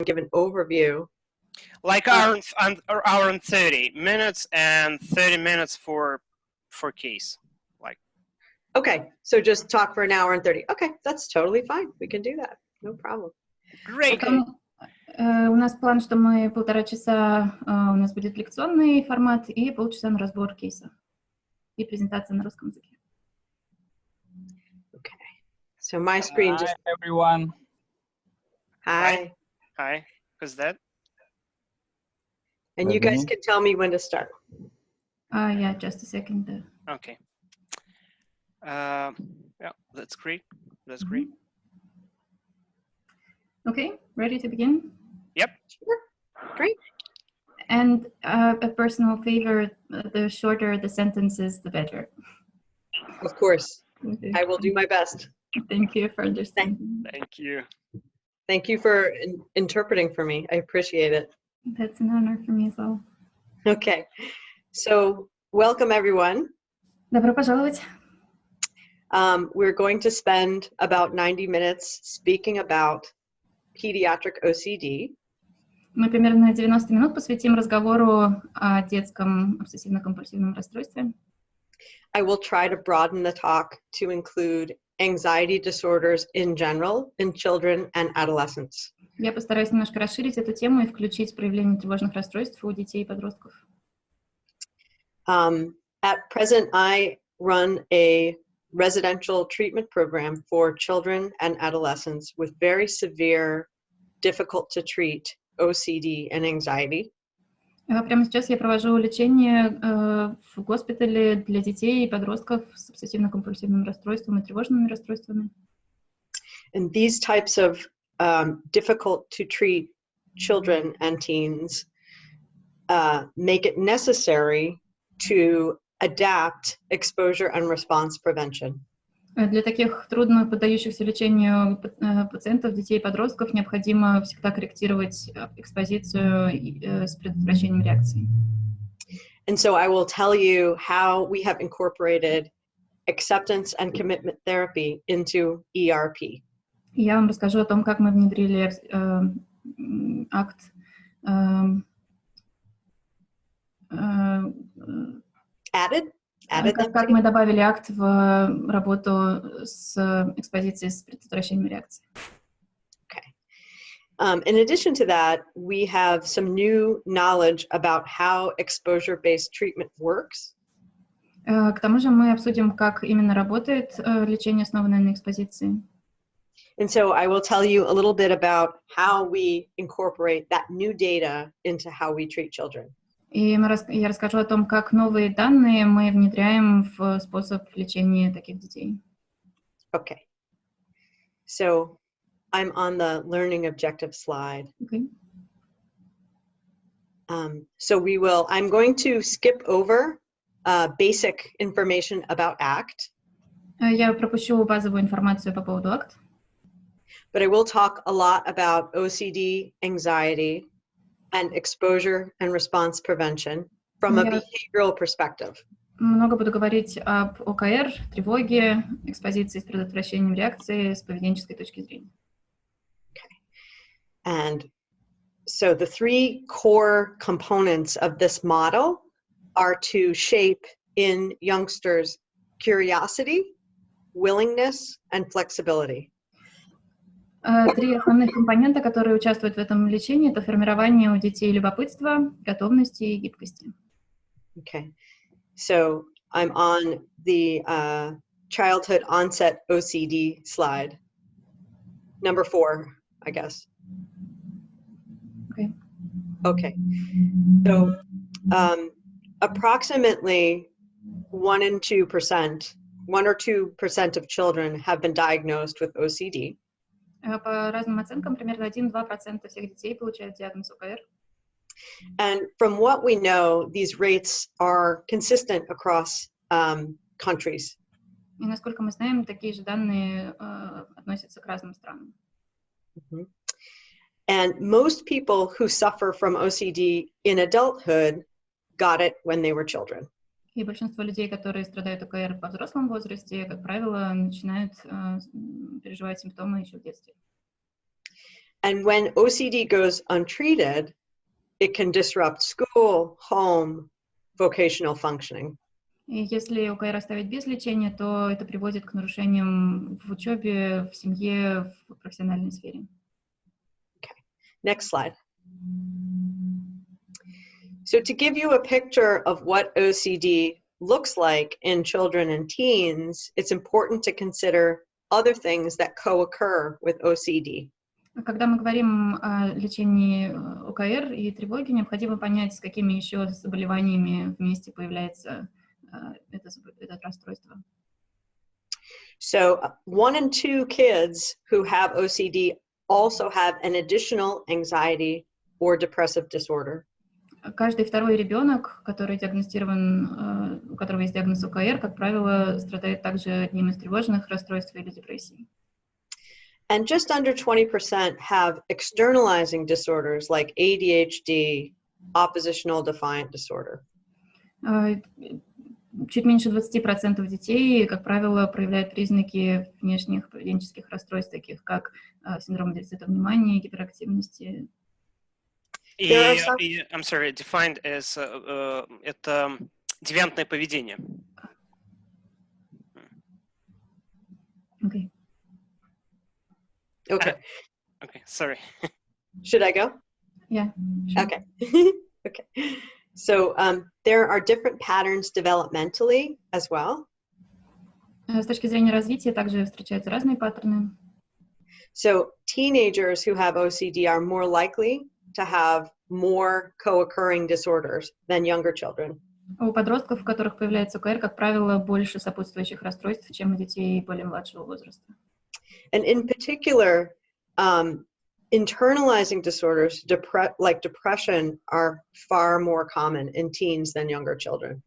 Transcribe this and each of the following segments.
give an overview. Like hour and 30 minutes and 30 minutes for case. Like. Okay, so just talk for an hour and 30. Okay, that's totally fine. We can do that. No problem. Great. Потом, у нас план, что мы 1,5 часа, у нас будет лекционный формат и полчаса на разбор кейса и презентация на русском языке. Okay, so my screen just... Hi, everyone. Hi. Hi, who's that? And you guys can tell me when to start. Yeah, just a second. Okay. Yeah, that's great. That's great. Okay, ready to begin? Yep. Sure. Great. And a personal favor, the shorter the sentences, the better. Of course. Okay. I will do my best. Thank you for understanding. Thank you. Thank you for interpreting for me. I appreciate it. That's an honor for me as well. Okay, so welcome everyone. Добро пожаловать. We're going to spend about 90 minutes speaking about pediatric OCD. Мы примерно 90 минут посвятим разговору о детском обсессивно-компульсивном расстройстве. I will try to broaden the talk to include anxiety disorders in general in children and adolescents. Я постараюсь немножко расширить эту тему и включить проявление тревожных расстройств у детей и подростков. At present, I run a residential treatment program for children and adolescents with very severe, difficult to treat OCD and anxiety. Прямо сейчас я провожу лечение в госпитале для детей и подростков с обсессивно-компульсивным расстройством и тревожными расстройствами. And these types of difficult to treat children and teens make it necessary to adapt exposure and response prevention. Для таких трудно поддающихся лечению пациентов, детей и подростков необходимо всегда корректировать экспозицию с предотвращением реакций. And so I will tell you how we have incorporated acceptance and commitment therapy into ERP. Я вам расскажу о том, как мы внедрили акт как мы добавили акт в работу с экспозицией с предотвращением реакции. Okay. In addition to that, we have some new knowledge about how exposure-based treatment works. К тому же мы обсудим, как именно работает лечение, основанное на экспозиции. And so I will tell you a little bit about how we incorporate that new data into how we treat children. И я расскажу о том, как новые данные мы внедряем в способ лечения таких детей. Okay. So I'm on the learning objective slide. Okay. I'm going to skip over basic information about ACT. Я пропущу базовую информацию по поводу акт. But I will talk a lot about OCD, anxiety, and exposure and response prevention from a behavioral perspective. Много буду говорить об ОКР, тревоге, экспозиции с предотвращением реакции с поведенческой точки зрения. Okay. And so the three core components of this model are to shape in youngsters curiosity, willingness, and flexibility. Три основных компонента, которые участвуют в этом лечении, это формирование у детей любопытства, готовности и гибкости. Okay, so I'm on the childhood onset OCD slide, number 4, I guess. Okay. Okay, so approximately 1 or 2% of children have been diagnosed with OCD. По разным оценкам, примерно 1-2% всех детей получают диагноз ОКР. And from what we know, these rates are consistent across countries. И насколько мы знаем, такие же данные относятся к разным странам. And most people who suffer from OCD in adulthood got it when they were children. И большинство людей, которые страдают ОКР во взрослом возрасте, как правило, начинают переживать симптомы еще в детстве. And when OCD goes untreated, it can disrupt school, home, vocational functioning. И если ОКР оставить без лечения, то это приводит к нарушениям в учебе, в семье, в профессиональной сфере. Okay, next slide. So to give you a picture of what OCD looks like in children and teens, it's important to consider other things that co-occur with OCD. Когда мы говорим о лечении ОКР и тревоги, необходимо понять, с какими еще заболеваниями вместе появляется это расстройство. So 1 in 2 kids who have OCD also have an additional anxiety or depressive disorder. Каждый второй ребенок, который диагностирован, у которого есть диагноз ОКР, как правило, страдает также одним из тревожных расстройств или депрессий. And just under 20% have externalizing disorders like ADHD, oppositional defiant disorder. Чуть меньше 20% детей, как правило, проявляют признаки внешних поведенческих расстройств, таких как синдром дефицита внимания, гиперактивности. I'm sorry, defined as это девиантное поведение. Okay. Okay. Okay, sorry. Should I go? Yeah. Sure. Okay. Okay. So there are different patterns developmentally as well. С точки зрения развития также встречаются разные паттерны. So teenagers who have OCD are more likely to have more co-occurring disorders than younger children. У подростков, у которых появляется ОКР, как правило, больше сопутствующих расстройств, чем у детей более младшего возраста. And in particular, internalizing disorders like depression are far more common in teens than younger children.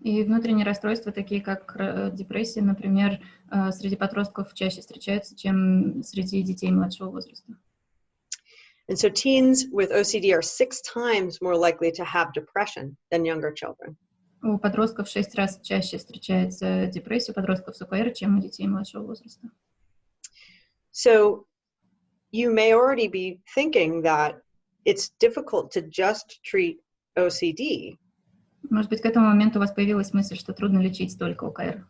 И внутренние расстройства, такие как депрессия, например, среди подростков чаще встречаются, чем среди детей младшего возраста. And so teens with OCD are 6 times more likely to have depression than younger children. У подростков в 6 раз чаще встречается депрессия у подростков с ОКР, чем у детей младшего возраста. So you may already be thinking that it's difficult to just treat OCD. Может быть, к этому моменту у вас появилась мысль, что трудно лечить только ОКР.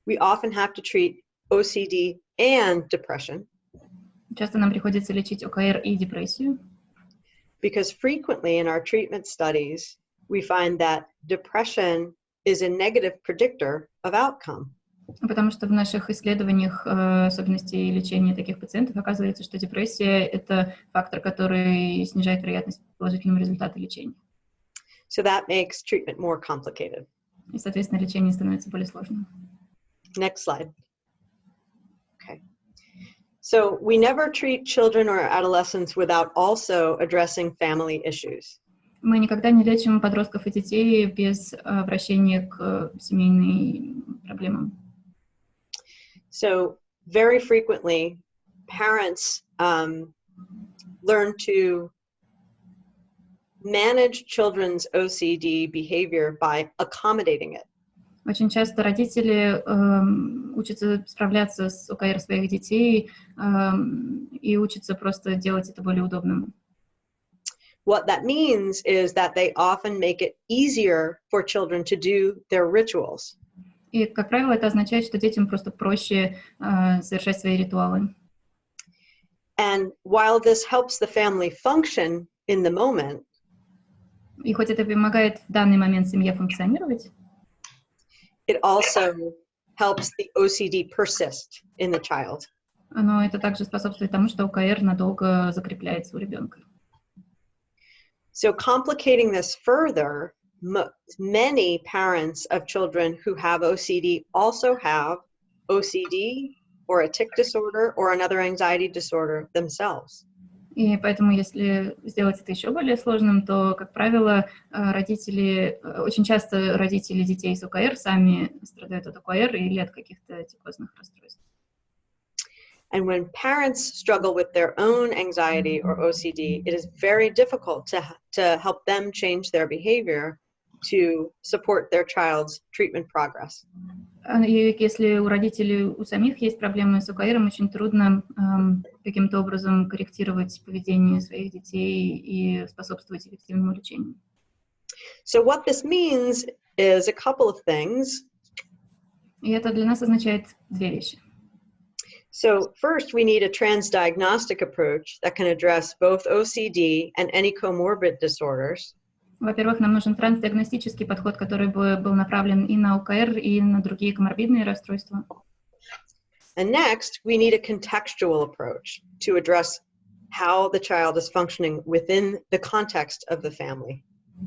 We often have to treat OCD and depression. Часто нам приходится лечить ОКР и депрессию, because frequently in our treatment studies, we find that depression is a negative predictor of outcome. потому что в наших исследованиях особенностей лечения таких пациентов оказывается, что депрессия – это фактор, который снижает вероятность положительного результата лечения. So that makes treatment more complicated. И, соответственно, лечение становится более сложным. Next slide. Okay. So we never treat children or adolescents without also addressing family issues. Мы никогда не лечим подростков и детей без обращения к семейным проблемам. So very frequently, parents learn to manage children's OCD behavior by accommodating it. Очень часто родители учатся справляться с ОКР своих детей и учатся просто делать это более удобным. What that means is that they often make it easier for children to do their rituals. И, как правило, это означает, что детям просто проще совершать свои ритуалы. And while this helps the family function in the moment, И хоть это помогает в данный момент семье функционировать, it also helps the OCD persist in the child. но это также способствует тому, что ОКР надолго закрепляется у ребенка. So complicating this further, many parents of children who have OCD also have OCD or a tic disorder or another anxiety disorder themselves. И поэтому, если сделать это еще более сложным, то, как правило, очень часто родители детей с ОКР сами страдают от ОКР или от каких-то тикозных расстройств. And when parents struggle with their own anxiety or OCD, it is very difficult to help them change their behavior to support their child's treatment progress. И если у родителей у самих есть проблемы с ОКР, очень трудно каким-то образом корректировать поведение своих детей и способствовать эффективному лечению. So what this means is a couple of things. И это для нас означает две вещи. So first, we need a transdiagnostic approach that can address both OCD and any comorbid disorders. Во-первых, нам нужен трансдиагностический подход, который бы был направлен и на ОКР, и на другие коморбидные расстройства. And next, we need a contextual approach to address how the child is functioning within the context of the family.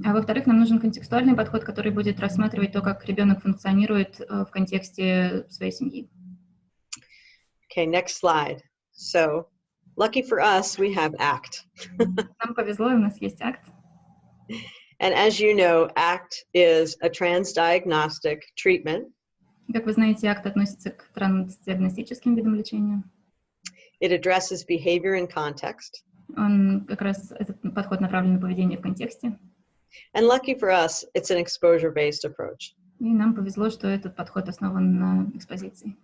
А во-вторых, нам нужен контекстуальный подход, который будет рассматривать то, как ребенок функционирует в контексте своей семьи. Okay, next slide. So, lucky for us, we have ACT. Нам повезло, у нас есть акт. And as you know, ACT is a transdiagnostic treatment. Как вы знаете, акт относится к трансдиагностическим видам лечения. It addresses behavior in context. Он как раз, этот подход направлен на поведение в контексте. And lucky for us, it's an exposure-based approach. И нам повезло, что этот подход основан на экспозиции.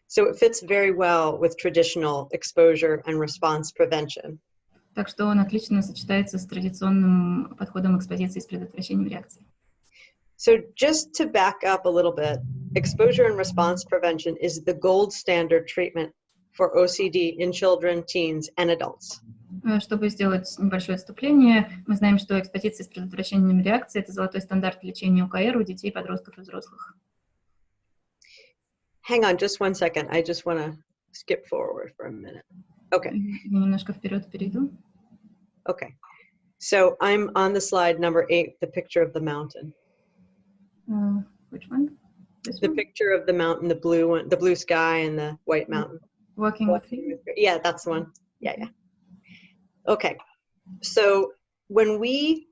So it fits very well with traditional exposure and response prevention. Так что он отлично сочетается с традиционным подходом экспозиции с предотвращением реакции. So just to back up a little bit, exposure and response prevention is the gold standard treatment for OCD in children, teens, and adults. Чтобы сделать небольшое отступление, мы знаем, что экспозиция с предотвращением реакции – это золотой стандарт лечения ОКР у детей, подростков и взрослых. Hang on just one second. I just want to skip forward for a minute. Okay. Я немножко вперед перейду. Okay. So I'm on the slide number 8, the picture of the mountain. Which one? This The one? picture of the mountain, the blue one, the blue sky and the white mountain. Walking with fear? Yeah, that's the one. Yeah. Okay. So when we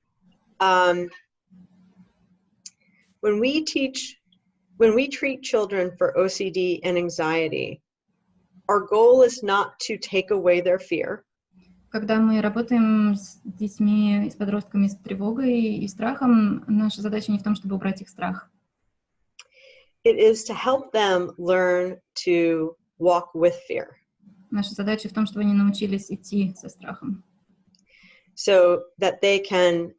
treat children for OCD and anxiety, our goal is not to take away their fear. Когда мы работаем с детьми и с подростками с тревогой и страхом, наша задача не в том, чтобы убрать их страх. It is to help them learn to walk with fear. Наша задача в том, чтобы они научились идти со страхом. So that they can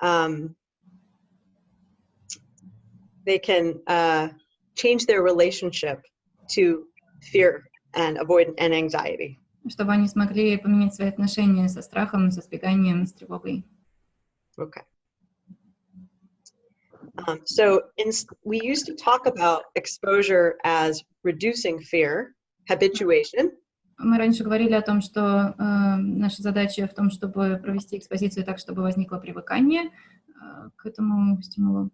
change their relationship to fear and avoidance and anxiety. Чтобы они смогли поменять свои отношения со страхом, со избеганием, с тревогой. Okay. So we used to talk about exposure as reducing fear, habituation. Мы раньше говорили о том, что наша задача в том, чтобы провести экспозицию так, чтобы возникло привыкание к этому стимулу.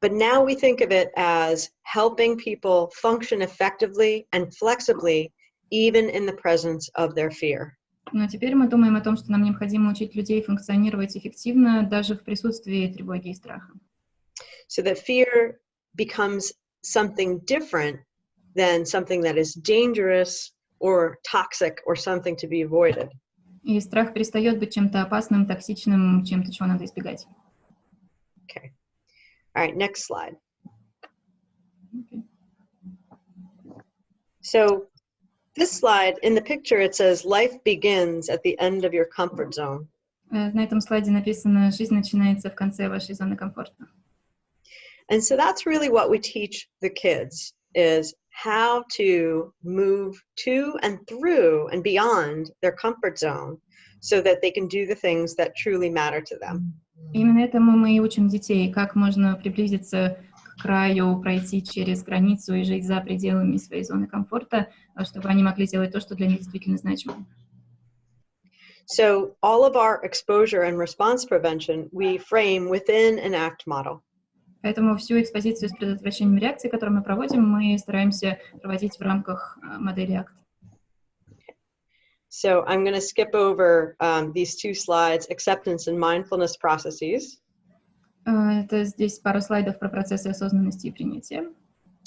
But now we think of it as helping people function effectively and flexibly, even in the presence of their fear. Но теперь мы думаем о том, что нам необходимо учить людей функционировать эффективно даже в присутствии тревоги и страха. So that fear becomes something different than something that is dangerous or toxic or something to be avoided. И страх перестает быть чем-то опасным, токсичным, чем-то, чего надо избегать. Okay. All right, next slide. Okay. So this slide, in the picture, it says, life begins at the end of your comfort zone. На этом слайде написано: «Жизнь начинается в конце вашей зоны комфорта». And so that's really what we teach the kids, is how to move to and through and beyond their comfort zone so that they can do the things that truly matter to them. Именно этому мы и учим детей, как можно приблизиться к краю, пройти через границу и жить за пределами своей зоны комфорта, чтобы они могли делать то, что для них действительно значимо. So all of our exposure and response prevention we frame within an ACT model. Поэтому всю экспозицию с предотвращением реакции, которую мы проводим, мы стараемся проводить в рамках модели ACT. So I'm going to skip over these two slides, acceptance and mindfulness processes. Это здесь пару слайдов про процессы осознанности и принятия.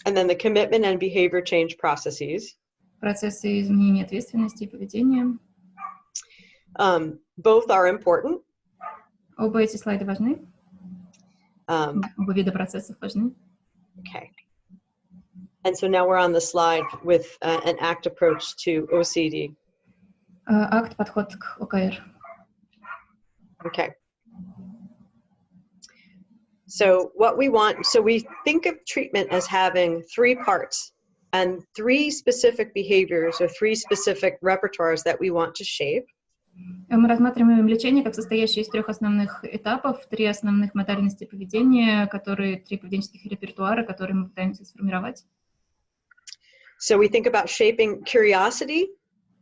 And then the commitment and behavior change processes. Процессы изменения ответственности и поведения. Both are important. Оба эти слайда важны. Оба вида процессов важны. Okay. And so now we're on the slide with an ACT approach to OCD. Акт, подход к ОКР. Okay. So what we want, so we think of treatment as having 3 parts and 3 specific behaviors or 3 specific repertoires that we want to shape. Мы рассматриваем лечение как состоящее из 3 основных этапов, 3 основных модальности поведения, 3 поведенческих репертуара, которые мы пытаемся сформировать. So we think about shaping curiosity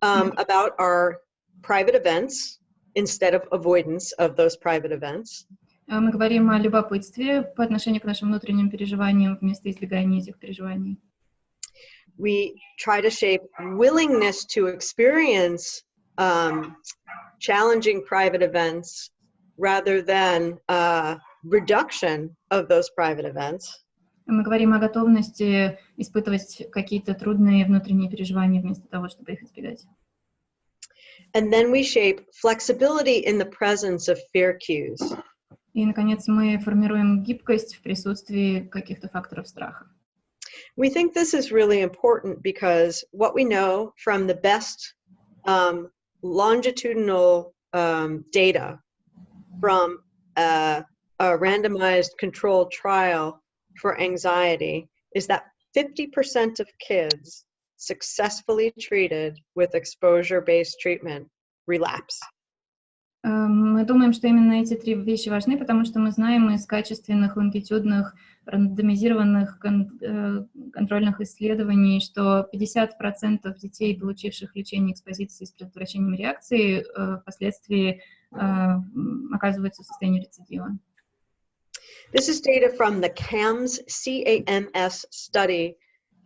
about our private events instead of avoidance of those private events. Мы говорим о любопытстве по отношению к нашим внутренним переживаниям вместо избегания этих переживаний. We try to shape willingness to experience challenging private events rather than reduction of those private events. Мы говорим о готовности испытывать какие-то трудные внутренние переживания вместо того, чтобы их избегать. And then we shape flexibility in the presence of fear cues. И, наконец, мы формируем гибкость в присутствии каких-то факторов страха. We think this is really important because what we know from the best longitudinal data from a randomized controlled trial for anxiety is that 50% of kids successfully treated with exposure-based treatment relapse. Мы думаем, что именно эти 3 вещи важны, потому что мы знаем из качественных, лонгитюдных, рандомизированных контрольных исследований, что 50% детей, получивших лечение экспозиции с предотвращением реакции, впоследствии оказываются в состоянии рецидива. This is data from the CAMS study,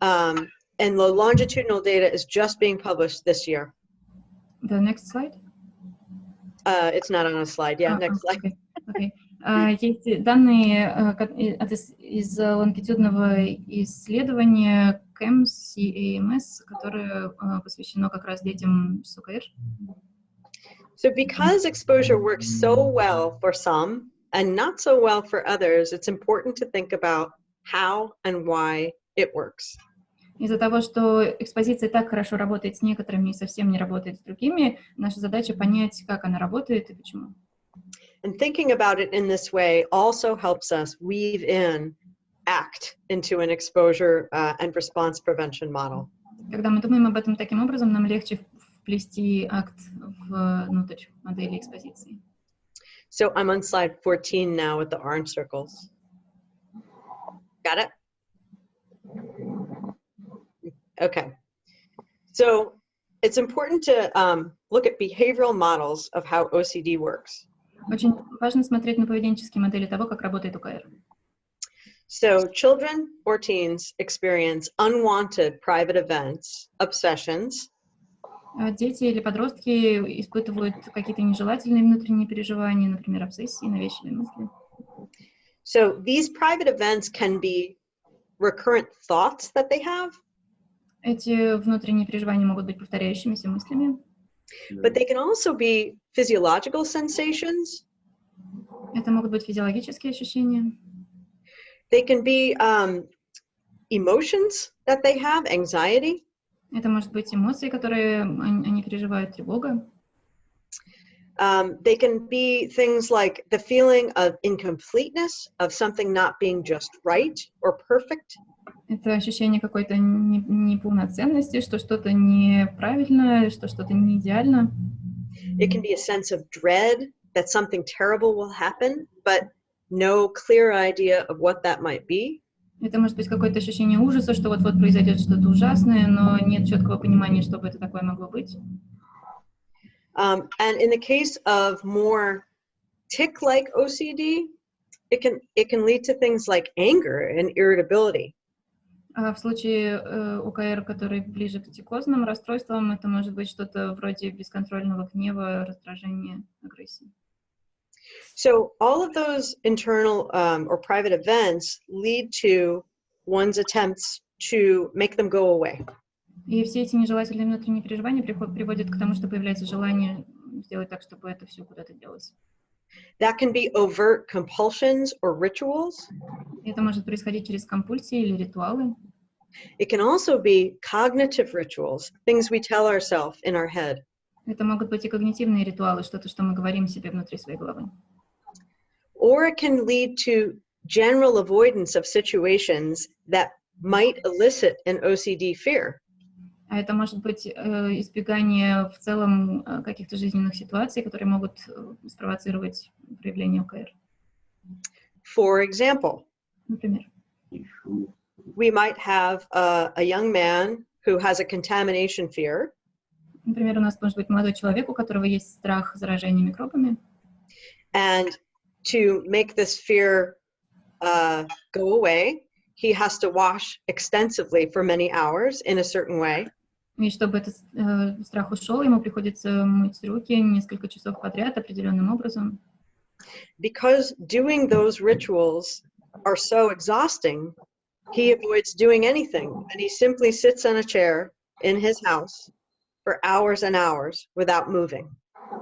and the longitudinal data is just being published this year. The next slide. It's not on a slide. Yeah, next slide. Okay. Есть данные из лонгитюдного исследования CAMS, которое посвящено как раз детям с ОКР. So because exposure works so well for some and not so well for others, it's important to think about how and why it works. Из-за того, что экспозиция так хорошо работает с некоторыми и совсем не работает с другими, наша задача понять, как она работает и почему. And thinking about it in this way also helps us weave in ACT into an exposure and response prevention model. Когда мы думаем об этом таким образом, нам легче вплести акт внутрь модели экспозиции. So I'm on slide 14 now with the orange circles. Got it? Okay. So it's important to look at behavioral models of how OCD works. Очень важно смотреть на поведенческие модели того, как работает ОКР. So children or teens experience unwanted private events, obsessions. Дети или подростки испытывают какие-то нежелательные внутренние переживания, например, обсессии, навязчивые мысли. So these private events can be recurrent thoughts that they have. Эти внутренние переживания могут быть повторяющимися мыслями. But they can also be physiological sensations. Это могут быть физиологические ощущения. They can be emotions that they have, anxiety. Это может быть эмоции, которые они переживают, тревога. They can be things like the feeling of incompleteness, of something not being just right or perfect. Это ощущение какой-то неполноценности, что что-то неправильно, что что-то не идеально. It can be a sense of dread that something terrible will happen, but no clear idea of what that might be. Это может быть какое-то ощущение ужаса, что вот-вот произойдет что-то ужасное, но нет четкого понимания, что бы это такое могло быть. And in the case of more tic-like OCD, it can lead to things like anger and irritability. А в случае ОКР, который ближе к тикозным расстройствам, это может быть что-то вроде бесконтрольного гнева, раздражения, агрессии. So all of those internal or private events lead to one's attempts to make them go away. И все эти нежелательные внутренние переживания приводят к тому, что появляется желание сделать так, чтобы это все куда-то делось. That can be overt compulsions or rituals. Это может происходить через компульсии или ритуалы. It can also be cognitive rituals, things we tell ourselves in our head. Это могут быть и когнитивные ритуалы, что-то, что мы говорим себе внутри своей головы. Or it can lead to general avoidance of situations that might elicit an OCD fear. А это может быть избегание в целом каких-то жизненных ситуаций, которые могут спровоцировать проявление ОКР. For example, Например, we might have a young man who has a contamination fear. например, у нас может быть молодой человек, у которого есть страх заражения микробами. And to make this fear go away, he has to wash extensively for many hours in a certain way. И чтобы этот страх ушел, ему приходится мыть руки несколько часов подряд определенным образом. Because doing those rituals are so exhausting, he avoids doing anything, and he simply sits in a chair in his house for hours and hours without moving.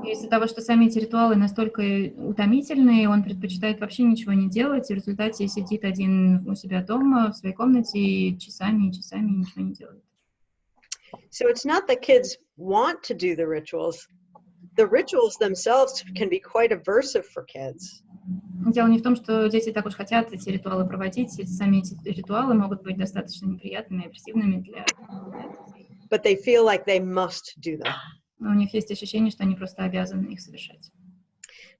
И из-за того, что сами эти ритуалы настолько утомительные, он предпочитает вообще ничего не делать, и в результате сидит один у себя дома, в своей комнате, и часами ничего не делает. So it's not that kids want to do the rituals. The rituals themselves can be quite aversive for kids. Дело не в том, что дети так уж хотят эти ритуалы проводить, сами эти ритуалы могут быть достаточно неприятными и агрессивными для детей. But they feel like they must do them. Но у них есть ощущение, что они просто обязаны их совершать.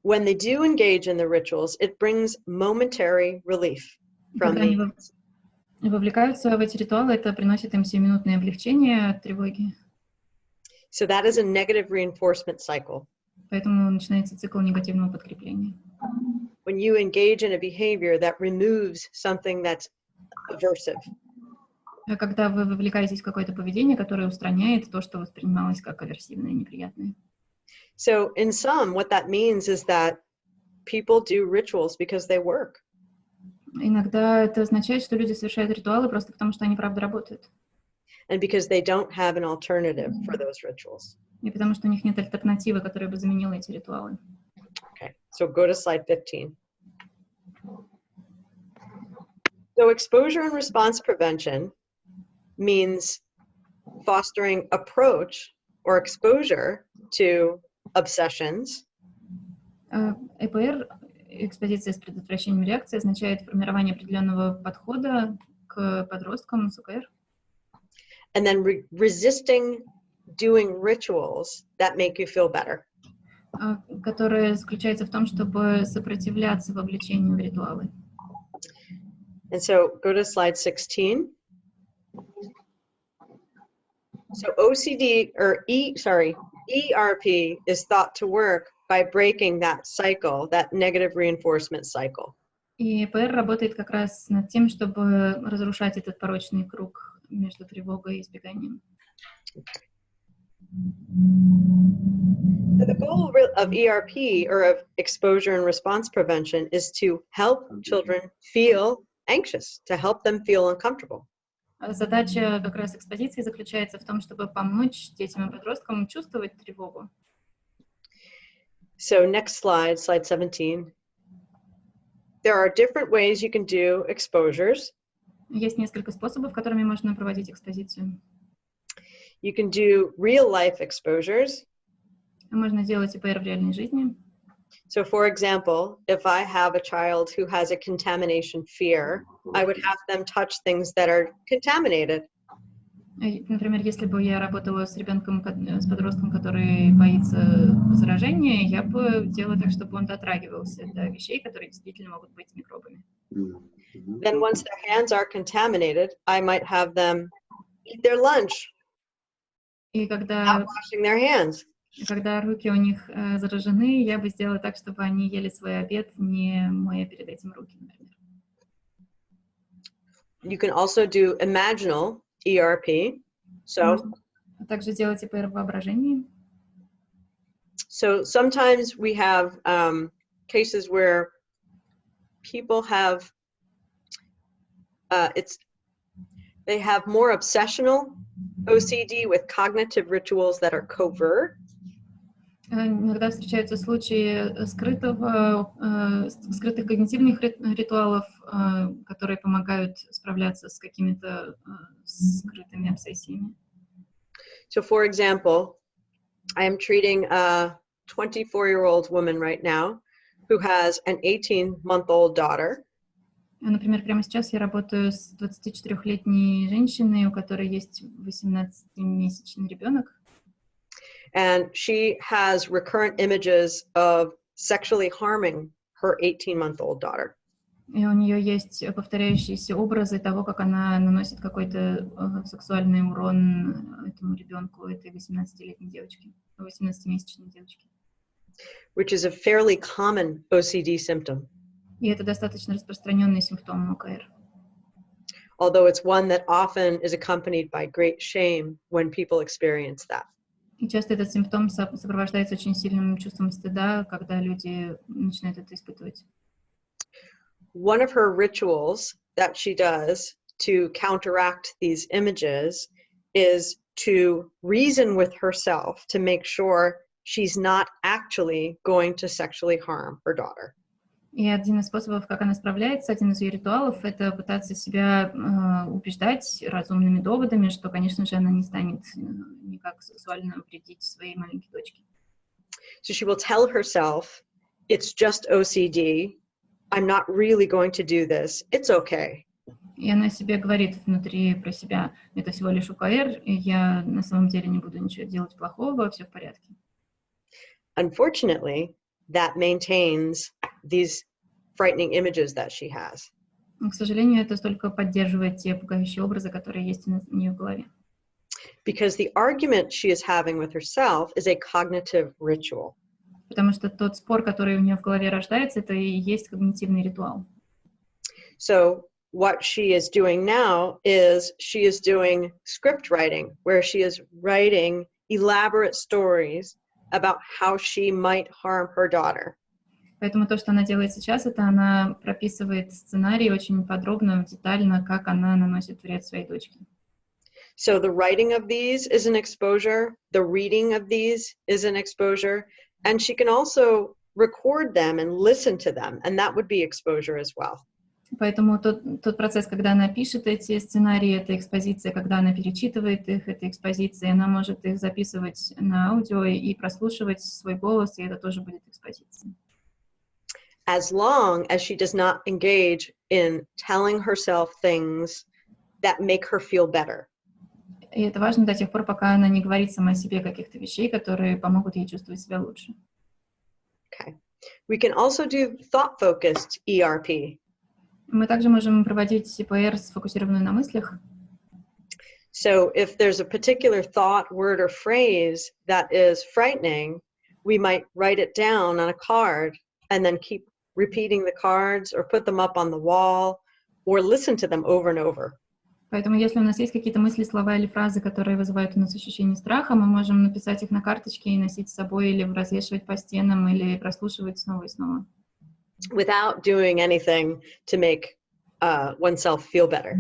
When they do engage in the rituals, it brings momentary relief from Когда они the вовлекаются в эти ритуалы, это приносит им сиюминутное облегчение от тревоги. So that is a negative reinforcement cycle. Поэтому начинается цикл негативного подкрепления. When you engage in a behavior that removes something that's aversive. Когда вы вовлекаетесь в какое-то поведение, которое устраняет то, что воспринималось как аверсивное и неприятное. So in sum, what that means is that people do rituals because they work. Иногда это означает, что люди совершают ритуалы просто потому, что они правда работают. And because they don't have an alternative for those rituals. И потому что у них нет альтернативы, которая бы заменила эти ритуалы. Okay, so go to slide 15. So exposure and response prevention means fostering approach or exposure to obsessions. ЭПР, экспозиция с предотвращением реакции, означает формирование определенного подхода к подросткам с ОКР. And then resisting doing rituals that make you feel better. Которое заключается в том, чтобы сопротивляться вовлечению в ритуалы. And so go to slide 16. So ERP is thought to work by breaking that cycle, that negative reinforcement cycle. И ЭПР работает как раз над тем, чтобы разрушать этот порочный круг между тревогой и избеганием. So the goal of ERP, or of exposure and response prevention, is to help children feel anxious, to help them feel uncomfortable. Задача как раз экспозиции заключается в том, чтобы помочь детям и подросткам чувствовать тревогу. So next slide, slide 17. There are different ways you can do exposures. Есть несколько способов, которыми можно проводить экспозицию. You can do real-life exposures. Можно делать ЭПР в реальной жизни. So for example, if I have a child who has a contamination fear, I would have them touch things that are contaminated. Например, если бы я работала с ребенком, с подростком, который боится заражения, я бы делала так, чтобы он дотрагивался до вещей, которые действительно могут быть микробами. Then once their hands are contaminated, I might have them eat their lunch, И not когда washing their hands. руки у них заражены, я бы сделала так, чтобы они ели свой обед, не моя перед этим руки, например. You can also do imaginal ERP. Можно также делать ЭПР в воображении. So sometimes we have cases where people have they have more obsessional OCD with cognitive rituals that are covert. Иногда встречаются случаи скрытых когнитивных ритуалов, которые помогают справляться с какими-то скрытыми обсессиями. So, for example, I am treating a 24-year-old woman right now who has an 18-month-old daughter. Например, прямо сейчас я работаю с 24-летней женщиной, у которой есть 18-месячный ребенок. And she has recurrent images of sexually harming her 18-month-old daughter. И у нее есть повторяющиеся образы того, как она наносит какой-то сексуальный урон этому ребенку, этой 18-летней девочке, 18-месячной девочке. Which is a fairly common OCD symptom. И это достаточно распространенный симптом ОКР. Although it's one that often is accompanied by great shame when people experience that. И часто этот симптом сопровождается очень сильным чувством стыда, когда люди начинают это испытывать. One of her rituals that she does to counteract these images is to reason with herself to make sure she's not actually going to sexually harm her daughter. И один из способов, как она справляется, один из ее ритуалов, это пытаться себя убеждать разумными доводами, что, конечно же, она не станет никак сексуально вредить своей маленькой дочке. So she will tell herself, it's just OCD. I'm not really going to do this. It's okay. И она себе говорит внутри про себя, это всего лишь ОКР, и я на самом деле не буду ничего делать плохого, все в порядке. Unfortunately, that maintains these frightening images that she has. Но, к сожалению, это только поддерживает те пугающие образы, которые есть у нее в голове. Because the argument she is having with herself is a cognitive ritual. Потому что тот спор, который у нее в голове рождается, это и есть когнитивный ритуал. So what she is doing now is she is doing script writing, where she is writing elaborate stories about how she might harm her daughter. Поэтому то, что она делает сейчас, это она прописывает сценарий очень подробно, детально, как она наносит вред своей дочке. So the writing of these is an exposure, the reading of these is an exposure, and she can also record them and listen to them, and that would be exposure as well. Поэтому тот процесс, когда она пишет эти сценарии, это экспозиция, когда она перечитывает их, это экспозиция, она может их записывать на аудио и прослушивать свой голос, и это тоже будет экспозиция. As long as she does not engage in telling herself things that make her feel better. И это важно до тех пор, пока она не говорит сама себе каких-то вещей, которые помогут ей чувствовать себя лучше. Okay. We can also do thought-focused ERP. Мы также можем проводить ИПР, сфокусированную на мыслях. So if there's a particular thought, word, or phrase that is frightening, we might write it down on a card and then keep repeating the cards or put them up on the wall or listen to them over and over. Поэтому если у нас есть какие-то мысли, слова или фразы, которые вызывают у нас ощущение страха, мы можем написать их на карточке и носить с собой или развешивать по стенам, или прослушивать снова и снова. Without doing anything to make oneself feel better.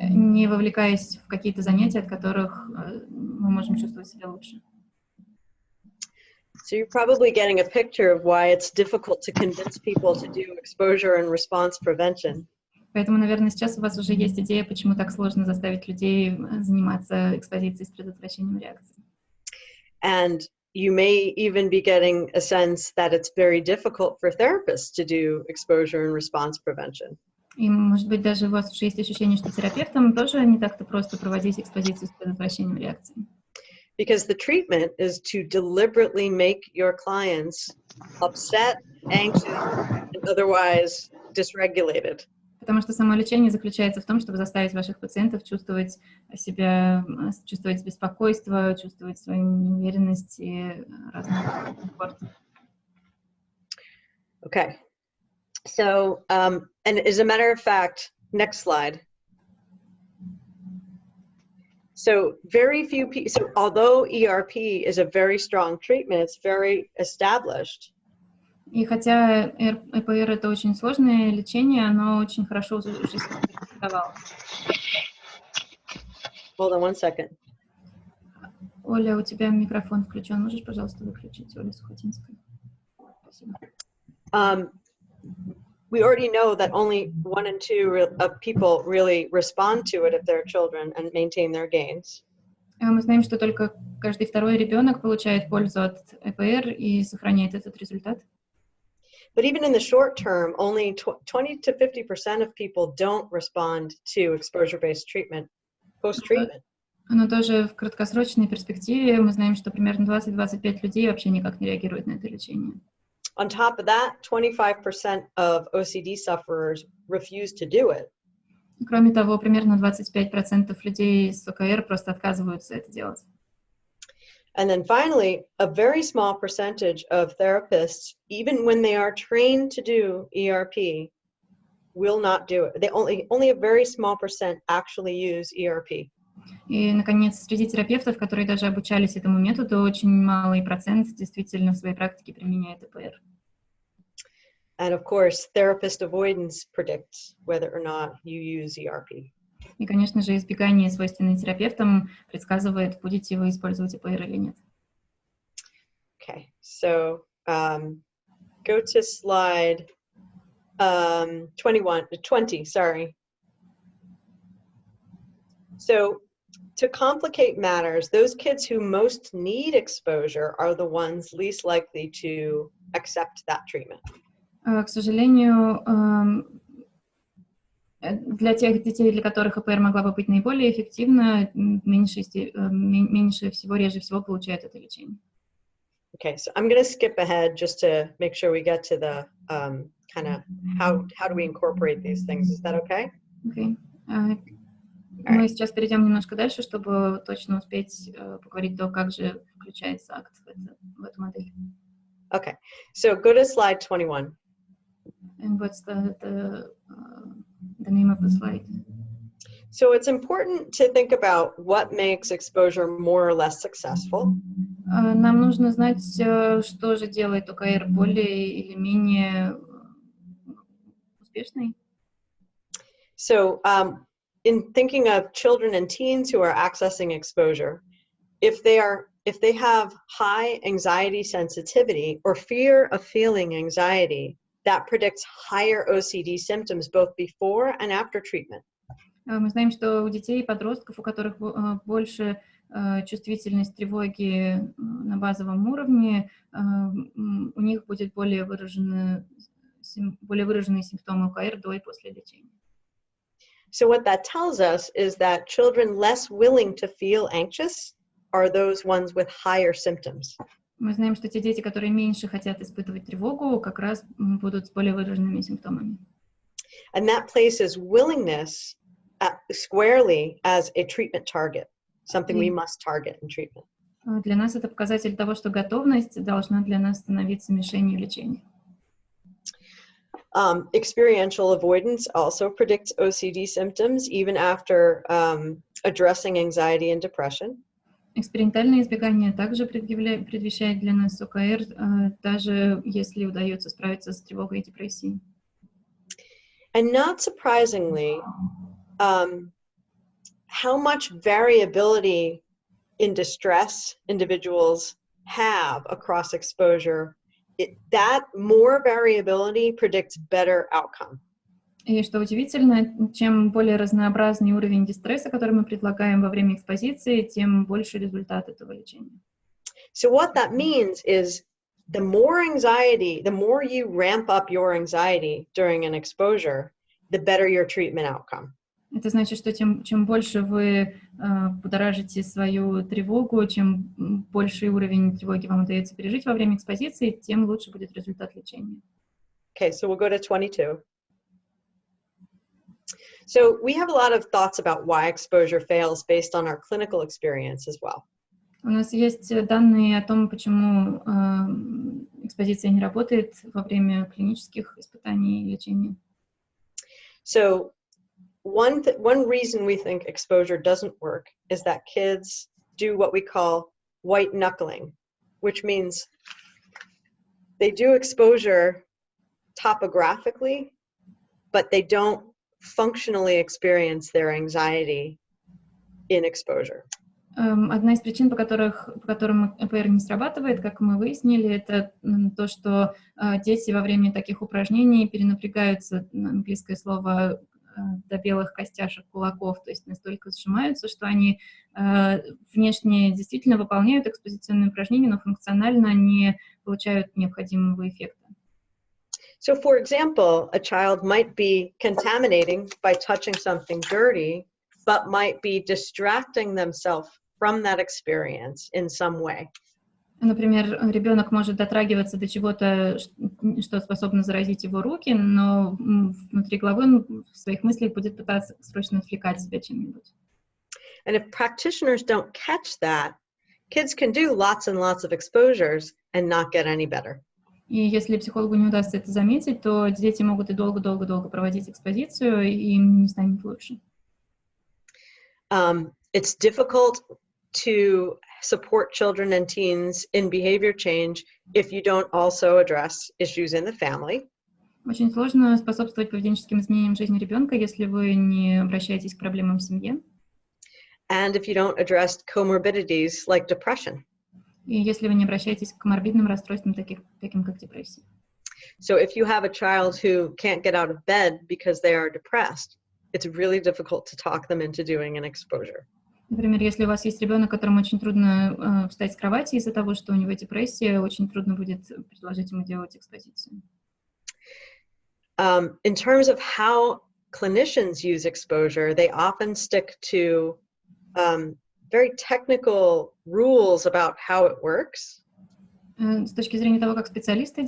Не вовлекаясь в какие-то занятия, от которых мы можем чувствовать себя лучше. So you're probably getting a picture of why it's difficult to convince people to do exposure and response prevention. Поэтому, наверное, сейчас у вас уже есть идея, почему так сложно заставить людей заниматься экспозицией с предотвращением реакции. And you may even be getting a sense that it's very difficult for therapists to do exposure and response prevention. И, может быть, даже у вас уже есть ощущение, что терапевтам тоже не так-то просто проводить экспозицию с предотвращением реакции. Because the treatment is to deliberately make your clients upset, anxious, and otherwise dysregulated. Потому что само лечение заключается в том, чтобы заставить ваших пациентов чувствовать беспокойство, чувствовать свою неуверенность и разный дискомфорт. Okay. So, and as a matter of fact, next slide. So very few people, so although ERP is a very strong treatment, it's very established. И хотя ЭПР это очень сложное лечение, оно очень хорошо уже существовало. Hold on one second. Оля, у тебя микрофон включен. Можешь, пожалуйста, выключить? Оля Сухотинская. Спасибо. We already know that only 1 in 2 of people really respond to it if they're children and maintain their gains. Мы знаем, что только каждый второй ребенок получает пользу от ЭПР и сохраняет этот результат. But even in the short term, only 20 to 50% of people don't respond to exposure-based treatment post-treatment. Но тоже в краткосрочной перспективе мы знаем, что примерно 20-25 людей вообще никак не реагируют на это лечение. On top of that, 25% of OCD sufferers refuse to do it. Кроме того, примерно 25% людей с ОКР просто отказываются это делать. And then finally, a very small percentage of therapists, even when they are trained to do ERP, will not do it. They only a very small percent actually use ERP. И, наконец, среди терапевтов, которые даже обучались этому методу, очень малый процент действительно в своей практике применяет ЭПР. And of course, therapist avoidance predicts whether or not you use ERP. И, конечно же, избегание, свойственное терапевтам, предсказывает, будете вы использовать ЭПР или нет. Okay, so go to slide 20, sorry. So to complicate matters, those kids who most need exposure are the ones least likely to accept that treatment. К сожалению, для тех детей, для которых ЭПР могла бы быть наиболее эффективна, меньше всего, реже всего получают это лечение. Okay, so I'm going to skip ahead just to make sure we get to the kind of how do we incorporate these things. Is that okay? Okay. Мы сейчас перейдем немножко дальше, чтобы точно успеть поговорить то, как же включается акт в эту модель. Okay, so go to slide 21. And what's the name of the slide? So it's important to think about what makes exposure more or less successful. Нам нужно знать, что же делает ОКР более или менее успешной. So in thinking of children and teens who are accessing exposure, if they have high anxiety sensitivity or fear of feeling anxiety, that predicts higher OCD symptoms both before and after treatment. Мы знаем, что у детей и подростков, у которых больше чувствительность тревоги на базовом уровне, у них будет более выраженные симптомы ОКР до и после лечения. So what that tells us is that children less willing to feel anxious are those ones with higher symptoms. Мы знаем, что те дети, которые меньше хотят испытывать тревогу, как раз будут с более выраженными симптомами. And that places willingness squarely as a treatment target, something we must target in treatment. Для нас это показатель того, что готовность должна для нас становиться мишенью лечения. Experiential avoidance also predicts OCD symptoms even after addressing anxiety and depression. Экспериментальное избегание также предвещает для нас ОКР, даже если удается справиться с тревогой и депрессией. And not surprisingly, how much variability in distress individuals have across exposure, that more variability predicts better outcome. И что удивительно, чем более разнообразный уровень дистресса, который мы предлагаем во время экспозиции, тем больше результат этого лечения. So what that means is the more anxiety, the more you ramp up your anxiety during an exposure, the better your treatment outcome. Это значит, что чем больше вы будоражите свою тревогу, чем больший уровень тревоги вам удается пережить во время экспозиции, тем лучше будет результат лечения. Okay, so we'll go to 22. So we have a lot of thoughts about why exposure fails based on our clinical experience as well. У нас есть данные о том, почему экспозиция не работает во время клинических испытаний и лечения. So one reason we think exposure doesn't work is that kids do what we call white knuckling, which means they do exposure topographically, but they don't functionally experience their anxiety in exposure. Одна из причин, по которым ЭПР не срабатывает, как мы выяснили, это то, что дети во время таких упражнений перенапрягаются, английское слово, до белых костяшек кулаков, то есть настолько сжимаются, что они внешне действительно выполняют экспозиционные упражнения, но функционально не получают необходимого эффекта. So, for example, a child might be contaminating by touching something dirty, but might be distracting themselves from that experience in some way. Например, ребенок может дотрагиваться до чего-то, что способно заразить его руки, но внутри головы он в своих мыслях будет пытаться срочно отвлекать себя чем-нибудь. And if practitioners don't catch that, kids can do lots and lots of exposures and not get any better. И если психологу не удастся это заметить, то дети могут и долго-долго-долго проводить экспозицию, и им не станет лучше. It's difficult to support children and teens in behavior change if you don't also address issues in the family. Очень сложно способствовать поведенческим изменениям в жизни ребенка, если вы не обращаетесь к проблемам в семье. And if you don't address comorbidities like depression. И если вы не обращаетесь к морбидным расстройствам, таким как депрессия. So if you have a child who can't get out of bed because they are depressed, it's really difficult to talk them into doing an exposure. Например, если у вас есть ребенок, которому очень трудно встать с кровати из-за того, что у него депрессия, очень трудно будет предложить ему делать экспозицию. In terms of how clinicians use exposure, they often stick to very technical rules about how it works. С точки зрения того, как специалисты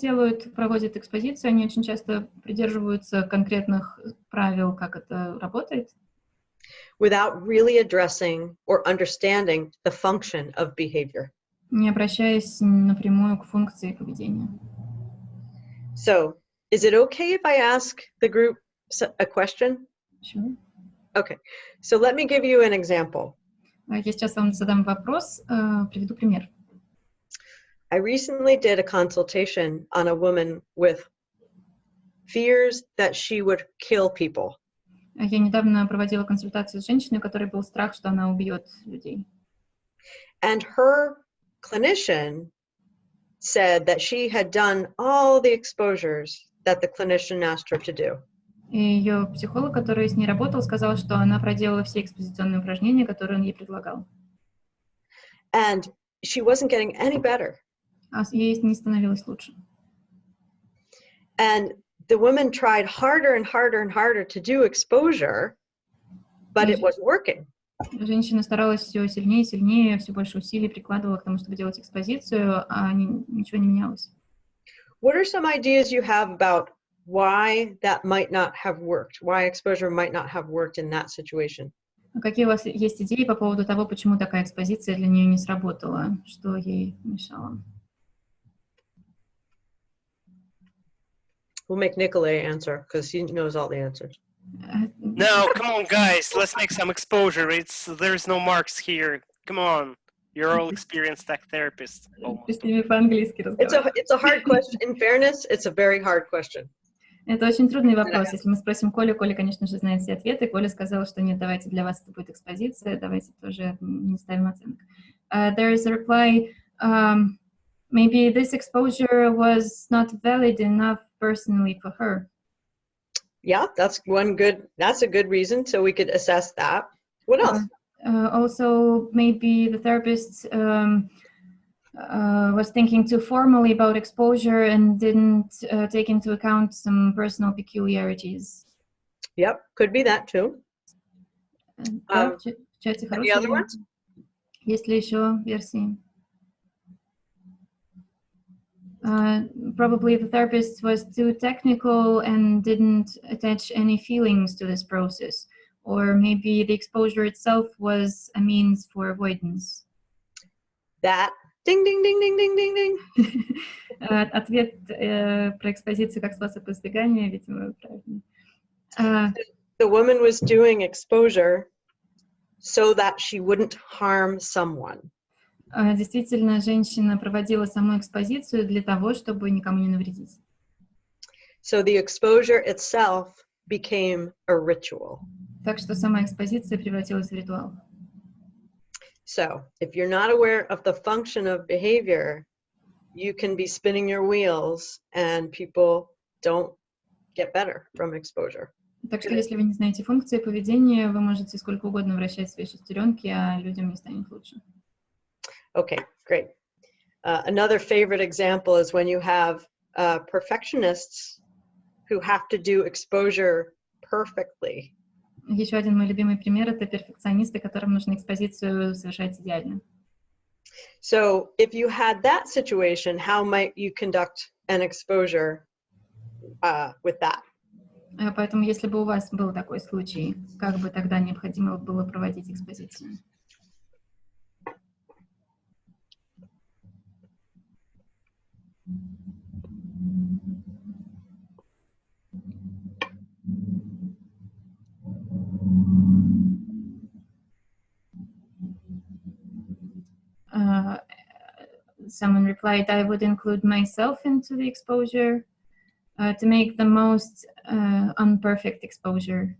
проводят экспозицию, они очень часто придерживаются конкретных правил, как это работает. Without really addressing or understanding the function of behavior. Не обращаясь напрямую к функции поведения. So, is it okay if I ask the group a question? Sure. Okay, so let me give you an example. Я сейчас вам задам вопрос, приведу пример. I recently did a consultation on a woman with fears that she would kill people. Я недавно проводила консультацию с женщиной, у которой был страх, что она убьет людей. And her clinician said that she had done all the exposures that the clinician asked her to do. И ее психолог, который с ней работал, сказал, что она проделала все экспозиционные упражнения, которые он ей предлагал. And she wasn't getting any better. А ей не становилось лучше. And the woman tried harder and harder and harder to do exposure, but it wasn't working. Женщина старалась все сильнее и сильнее, все больше усилий прикладывала к тому, чтобы делать экспозицию, а ничего не менялось. What are some ideas you have about why that might not have worked? Why exposure might not have worked in that situation? Какие у вас есть идеи по поводу того, почему такая экспозиция для нее не сработала? Что ей мешало? We'll make Nikolay answer because he knows all the answers. No, come on, guys. Let's make some exposure. There's no marks here. Come on. You're all experienced tech therapists. С ними по-английски разговаривать. It's a hard question. In fairness, it's a very hard question. Это очень трудный вопрос. Если мы спросим Колю, Коля, конечно же, знает все ответы. Коля сказал, что нет, давайте для вас это будет экспозиция, давайте тоже не ставим оценок. There is a reply, maybe this exposure was not valid enough personally for her. Yeah, that's a good reason, so we could assess that. What else? Also, maybe the therapist was thinking too formally about exposure and didn't take into account some personal peculiarities. Yep, could be that too. В чате Any other ones? Есть ли еще версии? Probably the therapist was too technical and didn't attach any feelings to this process. Or maybe the exposure itself was a means for avoidance. That. Ding, ding, ding, ding, ding, ding, ding. Ответ про экспозицию как способ избегания, видимо, правильный. The woman was doing exposure so that she wouldn't harm someone. Действительно, женщина проводила саму экспозицию для того, чтобы никому не навредить. So the exposure itself became a ritual. Так что сама экспозиция превратилась в ритуал. So if you're not aware of the function of behavior, you can be spinning your wheels and people don't get better from exposure. Так что если вы не знаете функции поведения, вы можете сколько угодно вращать свои шестеренки, а людям не станет лучше. Okay, great. Another favorite example is when you have perfectionists who have to do exposure perfectly. Еще один мой любимый пример — это перфекционисты, которым нужно экспозицию совершать идеально. So if you had that situation, how might you conduct an exposure with that? Поэтому, если бы у вас был такой случай, как бы тогда необходимо было проводить экспозицию? Someone replied, I would include myself into the exposure to make the most unperfect exposure.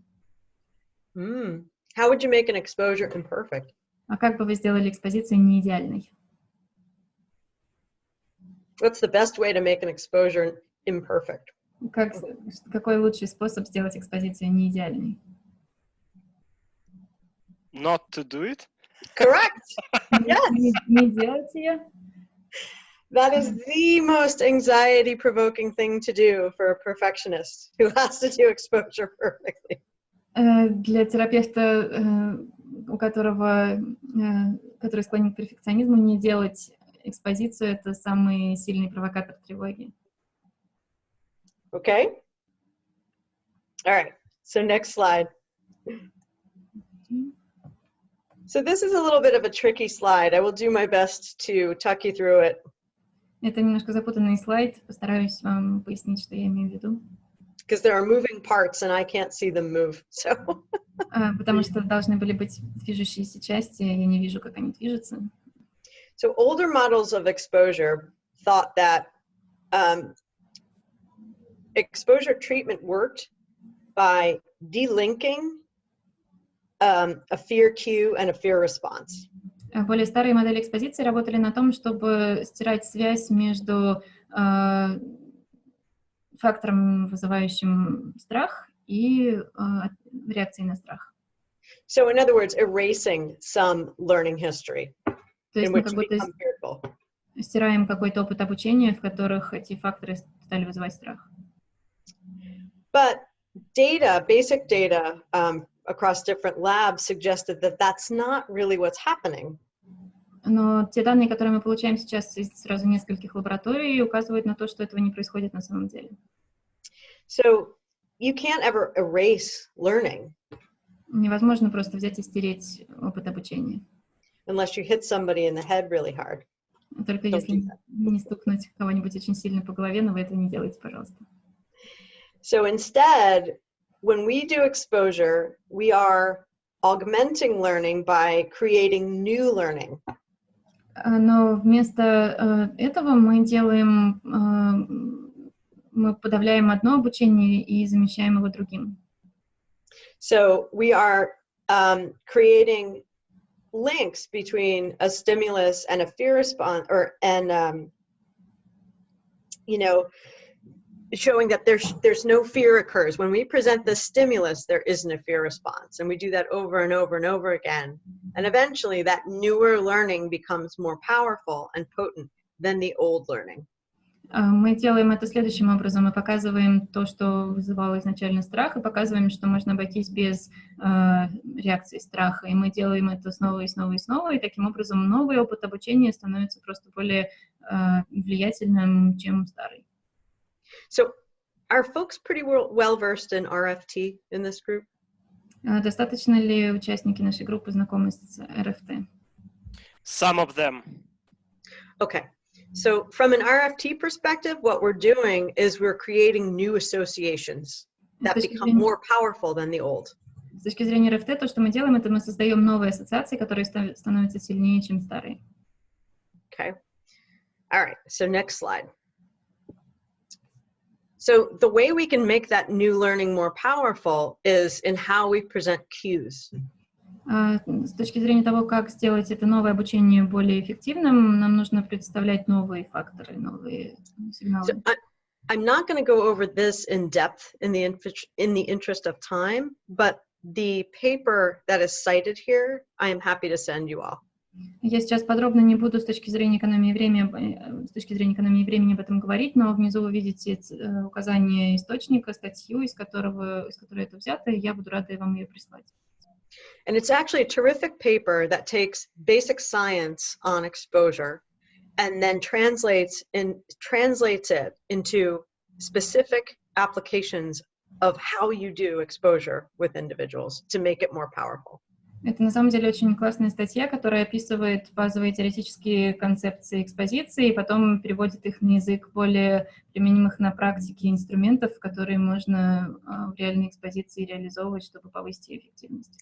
How would you make an exposure imperfect? А как бы вы сделали экспозицию не идеальной? What's the best way to make an exposure imperfect? Какой лучший способ сделать экспозицию не идеальной? Not to do it? Correct. Yes. Не делать ее. That is the most anxiety-provoking thing to do for a perfectionist who has to do exposure perfectly. Для терапевта, который склонен к перфекционизму, не делать экспозицию — это самый сильный провокатор тревоги. Okay? All right. So next slide. So this is a little bit of a tricky slide. I will do my best to talk you through it. Это немножко запутанный слайд. Постараюсь вам пояснить, что я имею в виду. Because there are moving parts and I can't see them move. So. Потому что должны были быть движущиеся части, я не вижу, как они движутся. So older models of exposure thought that exposure treatment worked by delinking a fear cue and a fear response. Более старые модели экспозиции работали на том, чтобы стирать связь между фактором, вызывающим страх, и реакцией на страх. So in other words, erasing some learning history in which you become fearful. Стираем какой-то опыт обучения, в которых эти факторы стали вызывать страх. But data, basic data across different labs suggested that that's not really what's happening. Но те данные, которые мы получаем сейчас из сразу нескольких лабораторий, указывают на то, что этого не происходит на самом деле. So you can't ever erase learning. Невозможно просто взять и стереть опыт обучения. Unless you hit somebody in the head really hard. Только если не стукнуть кого-нибудь очень сильно по голове, но вы этого не делаете, пожалуйста. So instead, when we do exposure, we are augmenting learning by creating new learning. Но вместо этого мы подавляем одно обучение и замещаем его другим. So we are creating links between a stimulus and a fear response, showing that there's no fear occurs. When we present the stimulus, there isn't a fear response. And we do that over and over and over again. And eventually that newer learning becomes more powerful and potent than the old learning. Мы делаем это следующим образом. Мы показываем то, что вызывало изначально страх, и показываем, что можно обойтись без реакции страха. И мы делаем это снова и снова и снова, и таким образом новый опыт обучения становится просто более влиятельным, чем старый. So are folks pretty well versed in RFT in this group? Достаточно ли участники нашей группы знакомы с РФТ? Some of them. Okay. So from an RFT perspective, what we're doing is we're creating new associations that become more powerful than the old. С точки зрения РФТ, то, что мы делаем, это мы создаем новые ассоциации, которые становятся сильнее, чем старые. Okay. All right. So next slide. So the way we can make that new learning more powerful is in how we present cues. С точки зрения того, как сделать это новое обучение более эффективным, нам нужно представлять новые факторы, новые So сигналы. I'm not going to go over this in depth in the interest of time, but the paper that is cited here, I am happy to send you all. Я сейчас подробно не буду с точки зрения экономии времени об этом говорить, но внизу вы видите указание источника, статью, из которой это взято, и я буду рада вам ее прислать. And it's actually a terrific paper that takes basic science on exposure and then translates it into specific applications of how you do exposure with individuals to make it more powerful. Это на самом деле очень классная статья, которая описывает базовые теоретические концепции экспозиции и потом переводит их на язык более применимых на практике инструментов, которые можно в реальной экспозиции реализовывать, чтобы повысить ее эффективность.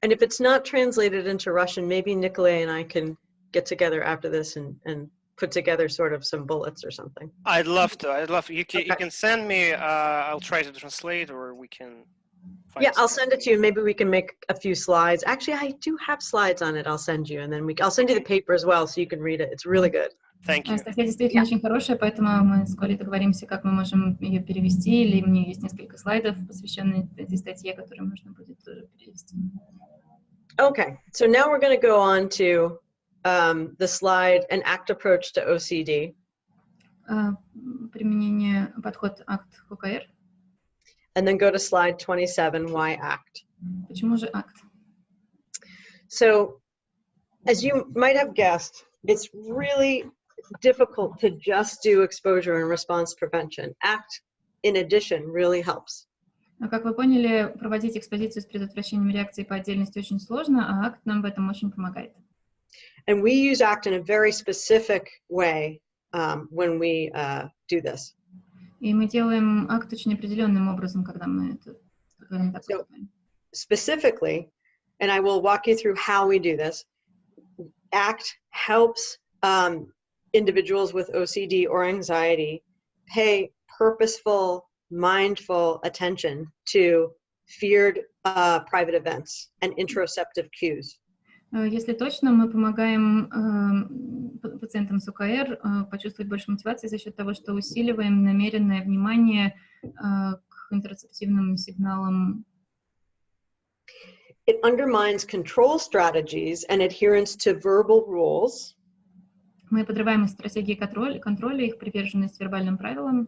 And if it's not translated into Russian, maybe Nikolay and I can get together after this and put together sort of some bullets or something. I'd love to. You can send me. I'll try to translate, or we can. Yeah, I'll send it to you. Maybe we can make a few slides. Actually, I do have slides on it. I'll send you, and then I'll send you the paper as well, so you can read it. It's really good. Thank you. Статья действительно очень хорошая, поэтому мы с Колей договоримся, как мы можем ее перевести, или мне есть несколько слайдов, посвященных этой статье, которые можно будет тоже перевести. Okay, so now we're going to go on to the slide, an ACT approach to OCD. Применение, подход акт ОКР. And then go to slide 27, why ACT? Почему же акт? So, as you might have guessed, it's really difficult to just do exposure and response prevention. ACT, in addition, really helps. Как вы поняли, проводить экспозицию с предотвращением реакции по отдельности очень сложно, а акт нам в этом очень помогает. And we use ACT in a very specific way when we do this. И мы делаем акт очень определенным образом, когда мы это поступаем. Specifically, and I will walk you through how we do this, ACT helps individuals with OCD or anxiety pay purposeful, mindful attention to feared private events and interoceptive cues. Если точно, мы помогаем пациентам с ОКР почувствовать больше мотивации за счет того, что усиливаем намеренное внимание к интерцептивным сигналам. It undermines control strategies and adherence to verbal rules. Мы подрываем их стратегии контроля, их приверженность вербальным правилам.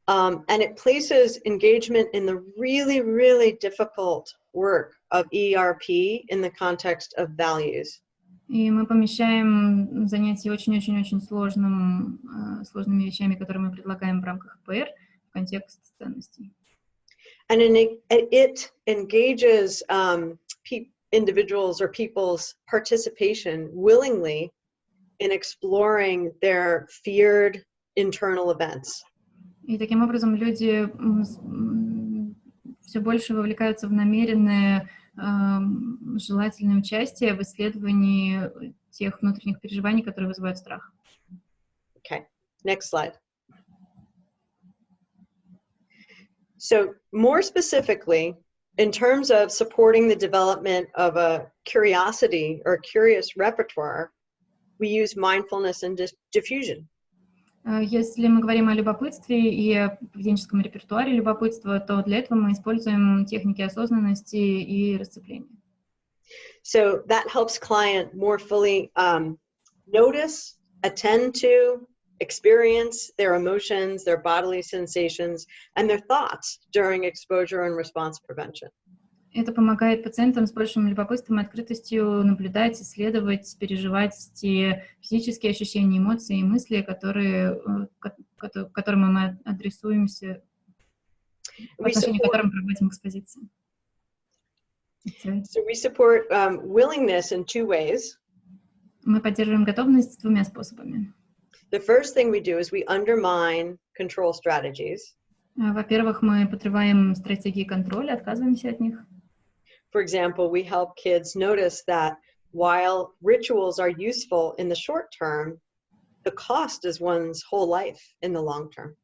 And it places engagement in the really, really difficult work of ERP in the context of values. И мы помещаем занятия очень-очень-очень сложными вещами, которые мы предлагаем в рамках ПР, в контекст ценностей. And it engages individuals or people's participation willingly in exploring their feared internal events. И таким образом люди все больше вовлекаются в намеренное желательное участие в исследовании тех внутренних переживаний, которые вызывают страх. Okay, next slide. So more specifically, in terms of supporting the development of a curiosity or curious repertoire, we use mindfulness and diffusion. Если мы говорим о любопытстве и о поведенческом репертуаре любопытства, то для этого мы используем техники осознанности и расцепления. So that helps client more fully notice, attend to, experience their emotions, their bodily sensations, and their thoughts during exposure and response prevention. Это помогает пациентам с большим любопытством и открытостью наблюдать, исследовать, переживать те физические ощущения, эмоции и мысли, к которым мы адресуемся, в отношении к которым проводим экспозиции. So we support willingness in two ways. Мы поддерживаем готовность двумя способами. The first thing we do is we undermine control strategies. Во-первых, мы подрываем стратегии контроля, отказываемся от них. For example, we help kids notice that while rituals are useful in the short term, the cost is one's whole life in the long term.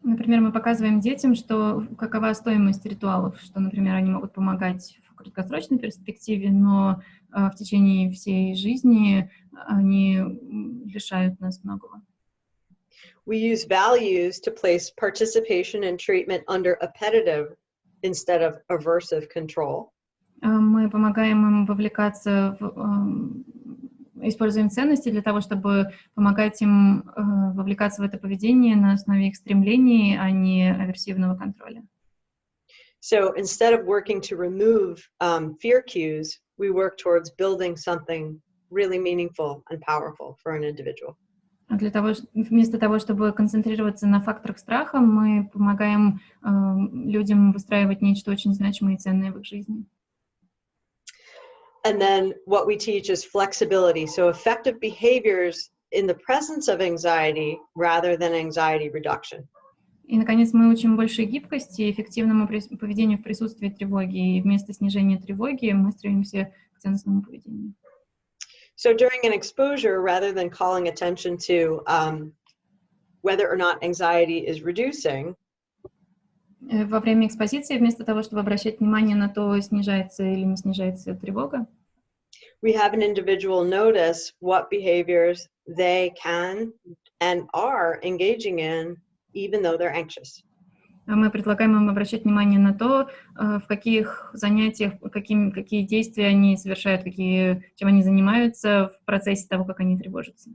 Например, мы показываем детям, что какова стоимость ритуалов, что, например, они могут помогать в краткосрочной перспективе, но в течение всей жизни они лишают нас многого. We use values to place participation in treatment under appetitive instead of aversive control. Мы помогаем им вовлекаться используем ценности для того, чтобы помогать им вовлекаться в это поведение на основе их стремлений, а не аверсивного контроля. So instead of working to remove fear cues, we work towards building something really meaningful and powerful for an individual. Вместо того, чтобы концентрироваться на факторах страха, мы помогаем людям выстраивать нечто очень значимое и ценное в их жизни. And then what we teach is flexibility. So effective behaviors in the presence of anxiety rather than anxiety reduction. И, наконец, мы учим больше гибкости и эффективному поведению в присутствии тревоги. И вместо снижения тревоги мы стремимся к ценностному поведению. So during an exposure, rather than calling attention to whether or not anxiety is reducing, во время экспозиции, вместо того, чтобы обращать внимание на то, снижается или не снижается тревога, we have an individual notice what behaviors they can and are engaging in, even though they're anxious. Мы предлагаем им обращать внимание на то, в каких занятиях, какие действия они совершают, чем они занимаются в процессе того, как они тревожатся.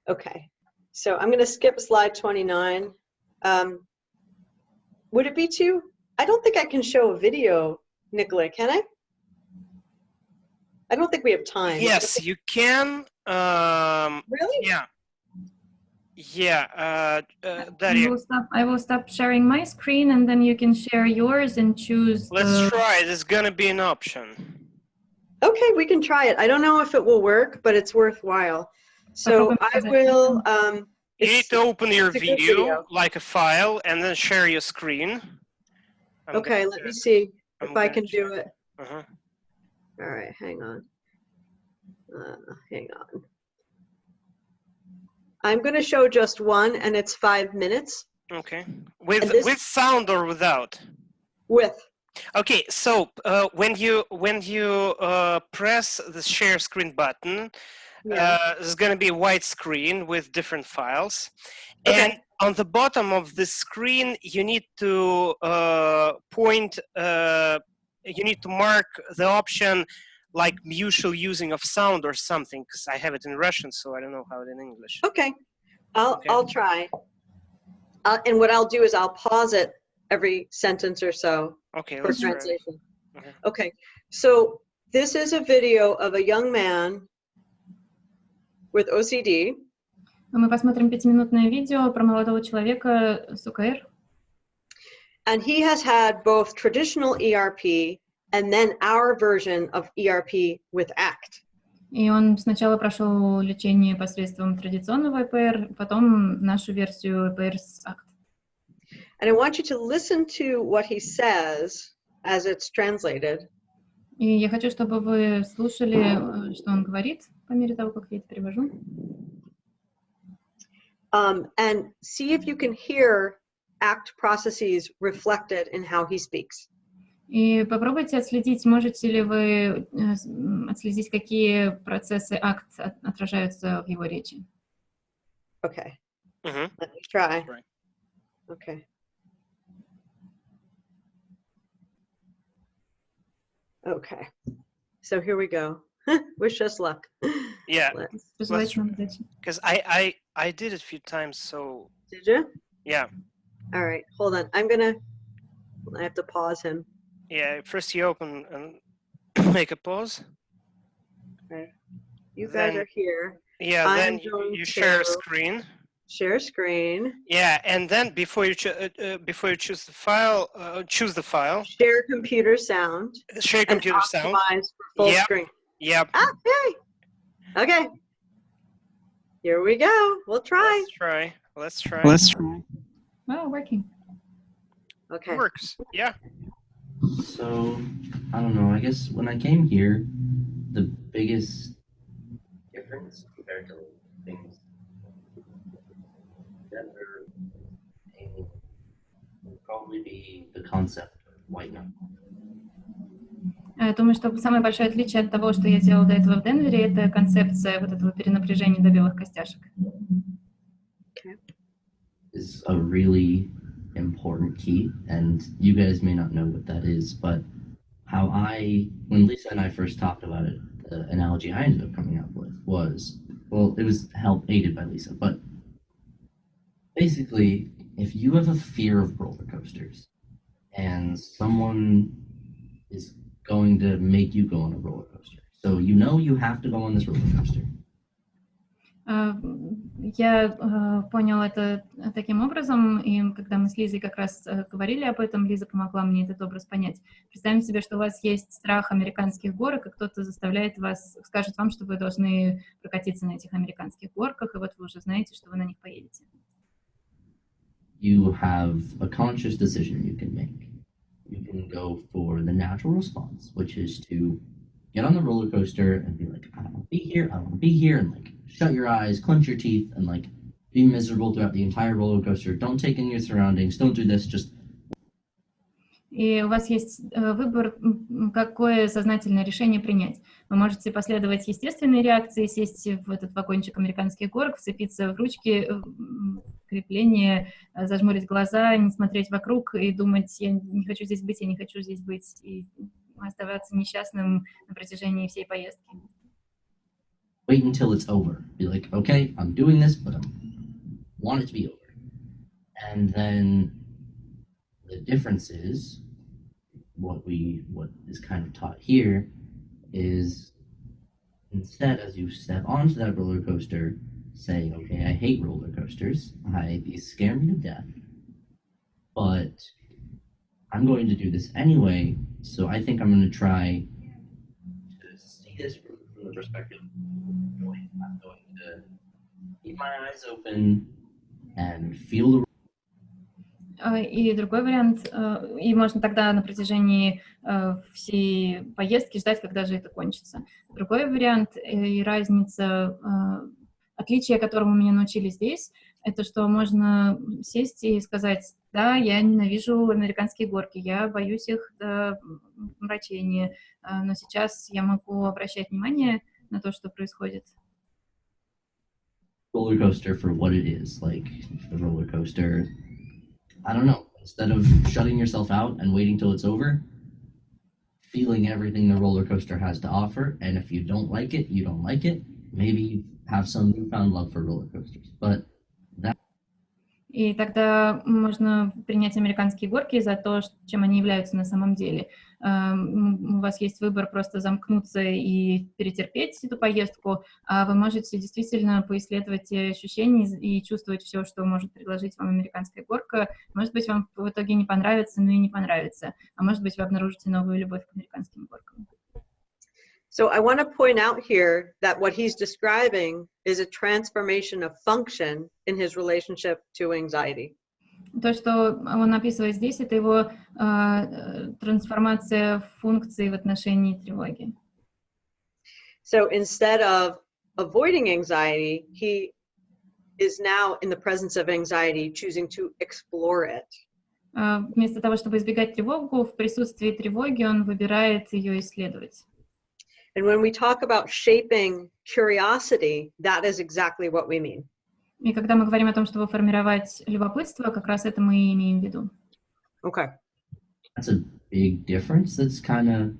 Okay, so I'm going to skip slide 29. Would it be too? I don't think I can show a video, Nicola, can I? I don't think we have time. Yes, you can. Really? Yeah. Yeah, Daria. I will stop sharing my screen, and then you can share yours and choose. Let's try. There's gonna be an option. Okay, we can try it. I don't know if it will work, but it's worthwhile. So I will. You need to open your video like a file and then share your screen. Okay, let me see if I can do it. Uh-huh. All right, hang on. Hang on. I'm going to show just one, and it's 5 minutes. Okay. With sound or without? With. Okay, so when you press the share screen button, there's going to be a white screen with different files. Okay. And on the bottom of the screen, you need to you need to mark the option like mutual using of sound or something, because I have it in Russian, so I don't know how it in English. Okay, I'll try. And what I'll do is I'll pause it every sentence or so for translation. Okay, so this is a video of a young man with OCD. Мы посмотрим 5-минутное видео про молодого человека с УКР. And he has had both traditional ERP and then our version of ERP with ACT. И он сначала прошел лечение посредством традиционного ЭПР, потом нашу версию ЭПР с ACT. And I want you to listen to what he says as it's translated. И я хочу, чтобы вы слушали, что он говорит, по мере того, как я это перевожу. And see if you can hear ACT processes reflected in how he speaks. И попробуйте отследить, можете ли вы отследить, какие процессы ACT отражаются в его речи. Okay. Mm-hmm. Let me try. Right. Okay. Okay. So here we go. Wish us luck. Yeah. Желательно удачи. Because I did it a few times, so. Did you? Yeah. All right. Hold on. I have to pause him. Yeah. First, you open and make a pause. Okay. You guys are here. Yeah. I'm then going you share a to screen. Share screen. Yeah, and then before you choose the file, choose the file. Share computer sound. Share computer sound. Optimize for full screen. Yep. Okay. Here we go. We'll try. Let's try. Wow, working. Okay. It works. Yeah. So, I don't know, I guess when I came here, the biggest difference compared to things that are would probably be the concept of white knuckle. Думаю, что самое большое отличие от того, что я делала до этого в Денвере, это концепция вот этого перенапряжения до белых костяшек. Is a really important key, and you guys may not know what that is, but when Lisa and I first talked about it, the analogy I ended up coming up with was, well, it was help aided by Lisa, but basically, if you have a fear of roller coasters and someone is going to make you go on a roller coaster, so you know you have to go on this roller coaster. Я понял это таким образом, и когда мы с Лизой как раз говорили об этом, Лиза помогла мне этот образ понять. Представим себе, что у вас есть страх американских горок, и кто-то заставляет вас, скажет вам, что вы должны прокатиться на этих американских горках, и вот вы уже знаете, что вы на них поедете. You have a conscious decision you can make. You can go for the natural response, which is to get on the roller coaster and be like, I don't want to be here, I don't want to be here, and like shut your eyes, clench your teeth, and like be miserable throughout the entire roller coaster. Don't take in your surroundings, don't do this, just... И у вас есть выбор, какое сознательное решение принять. Вы можете последовать естественной реакции, сесть в этот вагончик американских горок, вцепиться в ручки, крепление, зажмурить глаза, не смотреть вокруг и думать, я не хочу здесь быть, я не хочу здесь быть, и оставаться несчастным на протяжении всей поездки. Wait until it's over. Be like, okay, I'm doing this, but I want it to be over. And then the difference is, what is kind of taught here is, instead, as you step onto that roller coaster, say, okay, I hate roller coasters. These scare me to death. But I'm going to do this anyway, so I think I'm going to try to see this from the perspective of joy. I'm going to keep my eyes open and feel the... И другой вариант, и можно тогда на протяжении всей поездки ждать, когда же это кончится. Другой вариант и разница, отличие, которому меня научили здесь, это что можно сесть и сказать, да, я ненавижу американские горки, я боюсь их до мрачения, но сейчас я могу обращать внимание на то, что происходит. Roller coaster for what it is, like the roller coaster, I don't know, instead of shutting yourself out and waiting till it's over, feeling everything the roller coaster has to offer, and if you don't like it, you don't like it. Maybe you have some newfound love for roller coasters, but that... И тогда можно принять американские горки за то, чем они являются на самом деле. У вас есть выбор просто замкнуться и перетерпеть эту поездку, а вы можете действительно поисследовать те ощущения и чувствовать все, что может предложить вам американская горка. Может быть, вам в итоге не понравится, но и не понравится. А может быть, вы обнаружите новую любовь к американским горкам. So I want to point out here that what he's describing is a transformation of function in his relationship to anxiety. То, что он описывает здесь, это его трансформация функций в отношении тревоги. So instead of avoiding anxiety, he is now in the presence of anxiety, choosing to explore it. Вместо того, чтобы избегать тревогу, в присутствии тревоги он выбирает ее исследовать. And when we talk about shaping curiosity, that is exactly what we mean. И когда мы говорим о том, чтобы формировать любопытство, как раз это мы и имеем в виду. Okay. That's a big difference. That's kind of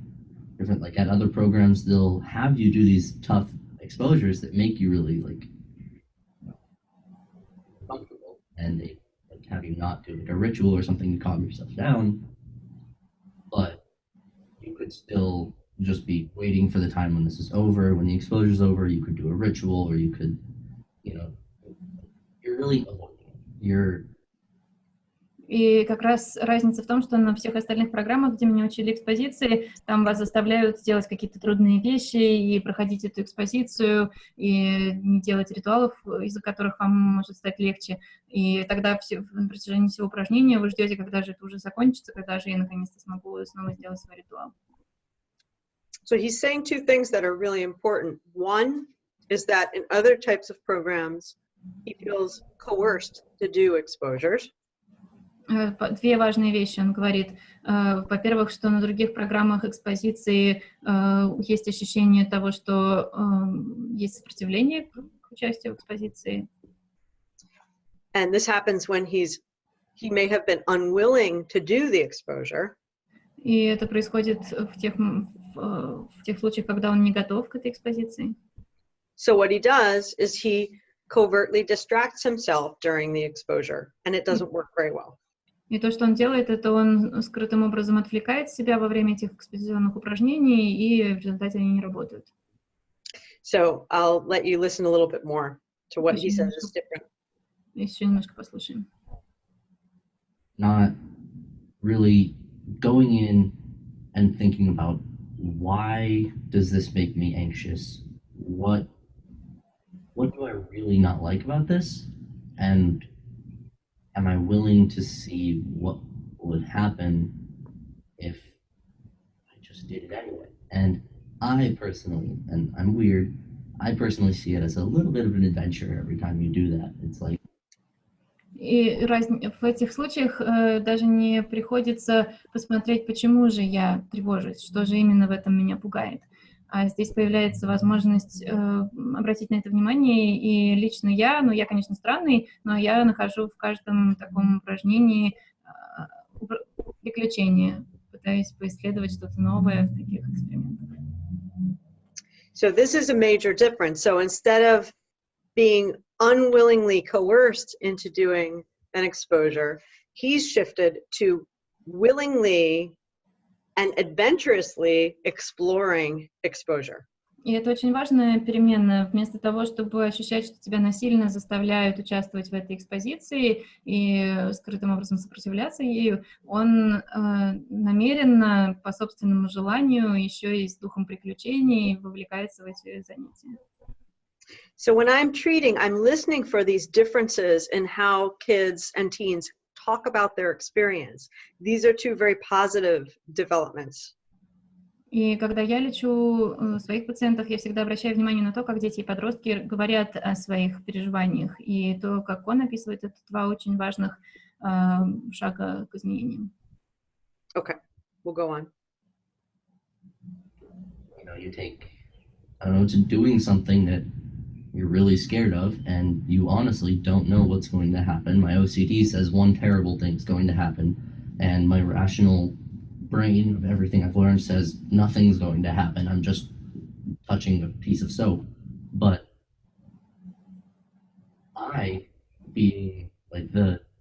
different. Like at other programs, they'll have you do these tough exposures that make you really like comfortable, and they like have you not do like a ritual or something to calm yourself down. But you could still just be waiting for the time when this is over. When the exposure is over, you could do a ritual, or you could, you're really avoiding it. И как раз разница в том, что на всех остальных программах, где меня учили экспозиции, там вас заставляют делать какие-то трудные вещи и проходить эту экспозицию, и не делать ритуалов, из-за которых вам может стать легче. И тогда на протяжении всего упражнения вы ждете, когда же это уже закончится, когда же я наконец-то смогу снова сделать свой ритуал. So he's saying two things that are really important. One is that in other types of programs, he feels coerced to do exposures. Две важные вещи он говорит. Во-первых, что на других программах экспозиции есть ощущение того, что есть сопротивление к участию в экспозиции. And this happens when he may have been unwilling to do the exposure. И это происходит в тех случаях, когда он не готов к этой экспозиции. So what he does is he covertly distracts himself during the exposure, and it doesn't work very well. И то, что он делает, это он скрытым образом отвлекает себя во время этих экспозиционных упражнений, и в результате они не работают. So I'll let you listen a little bit more to what he says is different. Еще немножко послушаем. Not really going in and thinking about why does this make me anxious? What do I really not like about this? And am I willing to see what would happen if I just did it anyway? And I personally, and I'm weird, I personally see it as a little bit of an adventure every time you do that. It's like, И в этих случаях даже не приходится посмотреть, почему же я тревожусь, что же именно в этом меня пугает. А здесь появляется возможность обратить на это внимание, и лично я, ну я, конечно, странный, но я нахожу в каждом таком упражнении приключения, пытаюсь поисследовать что-то новое в таких экспериментах. So this is a major difference. So instead of being unwillingly coerced into doing an exposure, he's shifted to willingly and adventurously exploring exposure. И это очень важная перемена. Вместо того, чтобы ощущать, что тебя насильно заставляют участвовать в этой экспозиции и скрытым образом сопротивляться ею, он намеренно, по собственному желанию, еще и с духом приключений вовлекается в эти занятия. So when I'm treating, I'm listening for these differences in how kids and teens talk about their experience. These are two very positive developments. И когда я лечу своих пациентов, я всегда обращаю внимание на то, как дети и подростки говорят о своих переживаниях. И то, как он описывает, это два очень важных шага к изменениям. Okay, we'll go on. you know, you take, I don't know, to doing something that you're really scared of and you honestly don't know what's going to happen. My OCD says one terrible thing's going to happen, and my rational brain of everything I've learned says nothing's going to happen. I'm just touching a piece of soap. But I, being like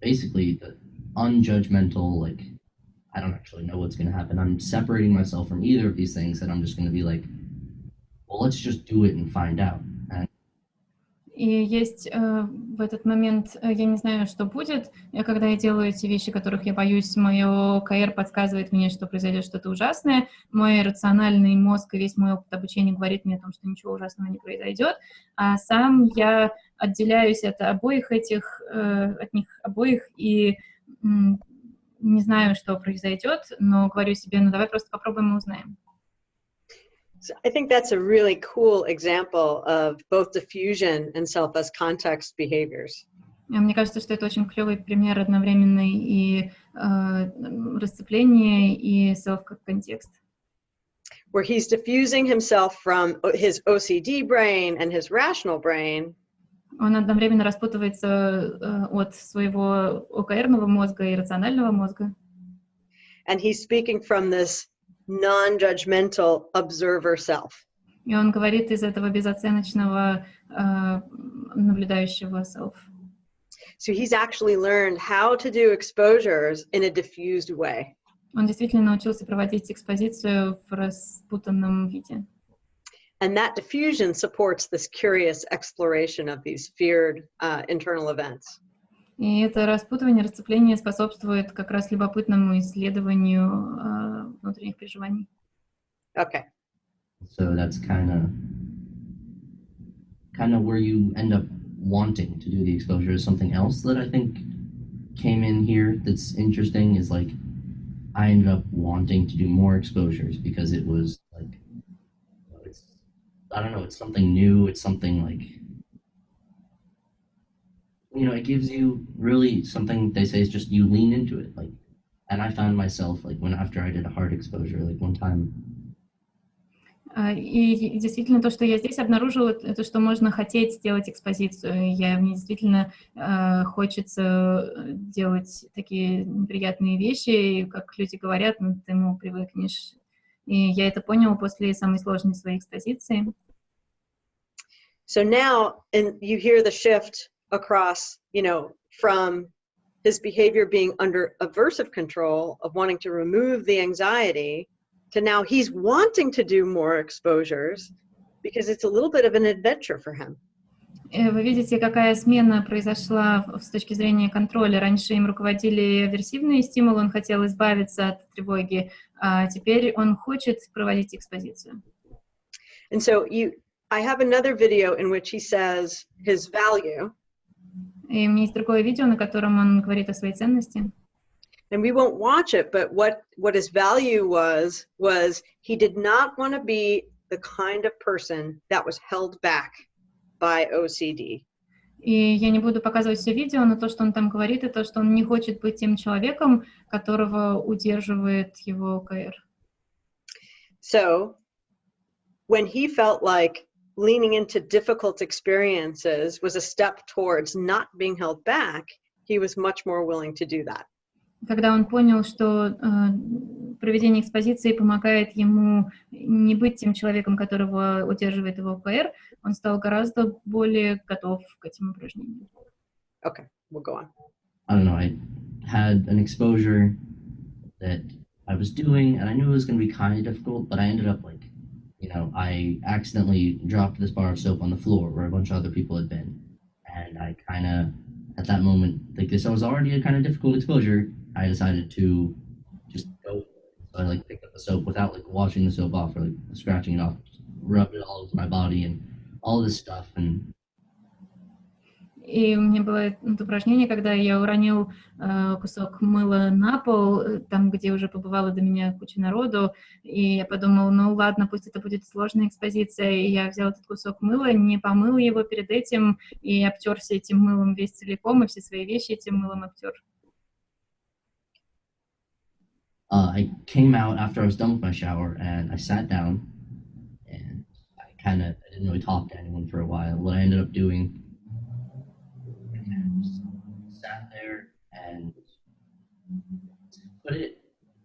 basically the unjudgmental, like, I don't actually know what's going to happen. I'm separating myself from either of these things, and I'm just going to be like, well, let's just do it and find out. И есть в этот момент, я не знаю, что будет. Когда я делаю эти вещи, которых я боюсь, мое КР подсказывает мне, что произойдет что-то ужасное. Мой рациональный мозг и весь мой опыт обучения говорит мне о том, что ничего ужасного не произойдет. А сам я отделяюсь от обоих этих, от них обоих и не знаю, что произойдет, но говорю себе, ну давай просто попробуем и узнаем. So I think that's a really cool example of both diffusion and self as context behaviors. Мне кажется, что это очень клевый пример одновременной и расцепления и self как контекст. Where he's diffusing himself from his OCD brain and his rational brain. Он одновременно распутывается от своего ОКРного мозга и рационального мозга. And he's speaking from this non-judgmental observer self. И он говорит из этого безоценочного наблюдающего self. So he's actually learned how to do exposures in a diffused way. Он действительно научился проводить экспозицию в распутанном виде. And that diffusion supports this curious exploration of these feared internal events. И это распутывание, расцепление способствует как раз любопытному исследованию внутренних переживаний. Okay. So that's kind of where you end up wanting to do the exposure. Something else that I think came in here that's interesting is like I ended up wanting to do more exposures because it was like, I don't know, it's something new. It's something like you know, it gives you really something they say is just you lean into it. Like, and I found myself like when after I did a hard exposure, like one time. И действительно то, что я здесь обнаружила, это что можно хотеть сделать экспозицию. Мне действительно хочется делать такие неприятные вещи, и как люди говорят, ну, ты ему привыкнешь. И я это поняла после самой сложной своей экспозиции. So now, and you hear the shift across, you know, from his behavior being under aversive control of wanting to remove the anxiety to now he's wanting to do more exposures because it's a little bit of an adventure for him. Вы видите, какая смена произошла с точки зрения контроля. Раньше им руководили аверсивные стимулы, он хотел избавиться от тревоги, а теперь он хочет проводить экспозицию. And so I have another video in which he says his value. И у меня есть другое видео, на котором он говорит о своей ценности. And we won't watch it, but what his value was he did not want to be the kind of person that was held back by OCD. И я не буду показывать все видео, но то, что он там говорит, и то, что он не хочет быть тем человеком, которого удерживает его ОКР. So when he felt like leaning into difficult experiences was a step towards not being held back, he was much more willing to do that. Когда он понял, что проведение экспозиции помогает ему не быть тем человеком, которого удерживает его ОКР, он стал гораздо более готов к этим упражнениям. Okay, we'll go on. I don't know, I had an exposure that I was doing, and I knew it was going to be kind of difficult, but I ended up like, you know, I accidentally dropped this bar of soap on the floor where a bunch of other people had been. And I kind of, at that moment, like this was already a kind of difficult exposure, I decided to just go. So I like picked up the soap without like washing the soap off or like scratching it off, just rubbed it all over my body and all this stuff. And И у меня было это упражнение, когда я уронил кусок мыла на пол, там, где уже побывала до меня куча народу, и я подумала, ну ладно, пусть это будет сложная экспозиция, и я взял этот кусок мыла, не помыл его перед этим, и обтерся этим мылом весь целиком, и все свои вещи этим мылом обтер. I came out after I was done with my shower and I sat down and I didn't really talk to anyone for a while. What I ended up doing, I just sat there and put it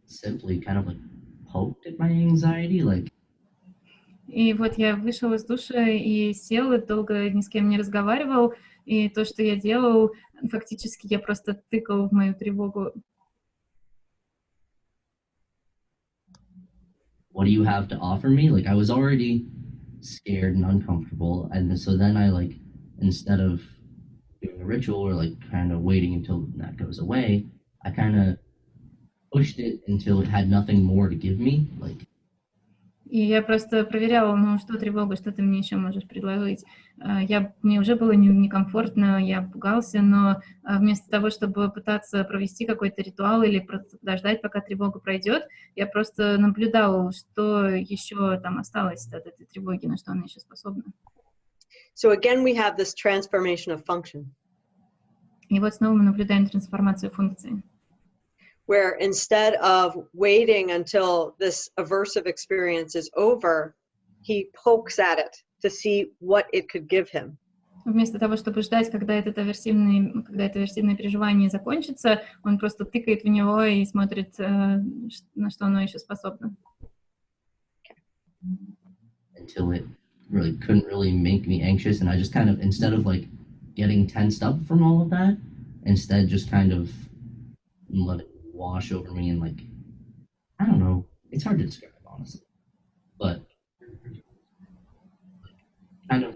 simply kind of like poked at my anxiety, like. И вот я вышел из душа и сел, и долго ни с кем не разговаривал, и то, что я делал, фактически я просто тыкал в мою тревогу. What do you have to offer me? Like I was already scared and uncomfortable, and so then I like, instead of doing a ritual or like kind of waiting until that goes away, I kind of pushed it until it had nothing more to give me. Like. И я просто проверяла, ну что тревога, что ты мне еще можешь предложить. Мне уже было некомфортно, я пугался, но вместо того, чтобы пытаться провести какой-то ритуал или подождать, пока тревога пройдет, я просто наблюдала, что еще там осталось от этой тревоги, на что она еще способна. So again, we have this transformation of function. И вот снова мы наблюдаем трансформацию функции. Where instead of waiting until this aversive experience is over, he pokes at it to see what it could give him. Вместо того, чтобы ждать, когда это аверсивное переживание закончится, он просто тыкает в него и смотрит, на что оно еще способно. Until it really couldn't really make me anxious, and I just kind of, instead of like getting tensed up from all of that, instead just kind of let it wash over me and like, I don't know, it's hard to describe honestly, but kind of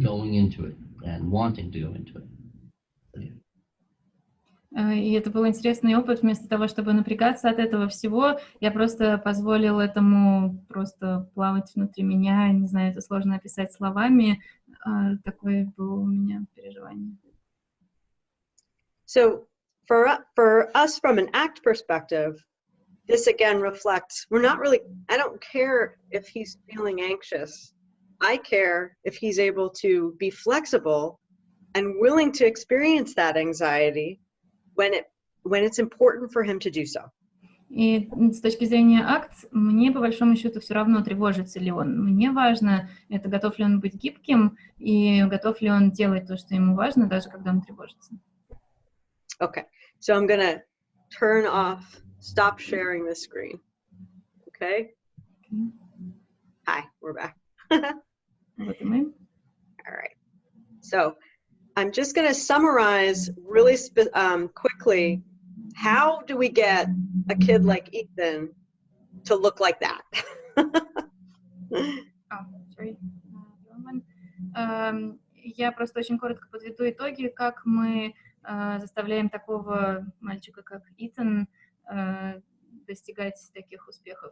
going into it and wanting to go into it. So, yeah. И это был интересный опыт. Вместо того, чтобы напрягаться от этого всего, я просто позволил этому просто плавать внутри меня. Не знаю, это сложно описать словами. Такое было у меня переживание. So for us from an ACT perspective, this again reflects, I don't care if he's feeling anxious. I care if he's able to be flexible and willing to experience that anxiety when it's important for him to do so. И с точки зрения акт, мне по большому счету все равно, тревожится ли он. Мне важно, это готов ли он быть гибким и готов ли он делать то, что ему важно, даже когда он тревожится. Okay, so I'm gonna stop sharing the screen. Okay? Hi, we're back. Вот и мы. All right. So I'm just going to summarize really quickly, how do we get a kid like Ethan to look like that? Sorry. Я просто очень коротко подведу итоги, как мы заставляем такого мальчика, как Итан, достигать таких успехов.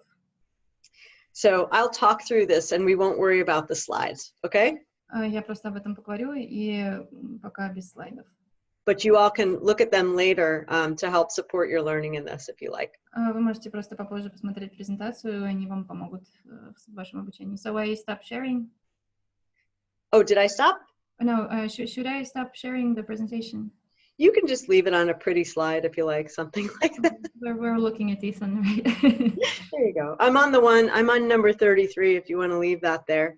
So I'll talk through this and we won't worry about the slides, okay? Я просто об этом поговорю, и пока без слайдов. But you all can look at them later to help support your learning in this if you like. Вы можете просто попозже посмотреть презентацию, они вам помогут в вашем обучении. So I stop sharing? Oh, did I stop? No, should I stop sharing the presentation? You can just leave it on a pretty slide if you like, something like that. We're looking at Ethan, right? There you go. I'm on number 33 if you want to leave that there.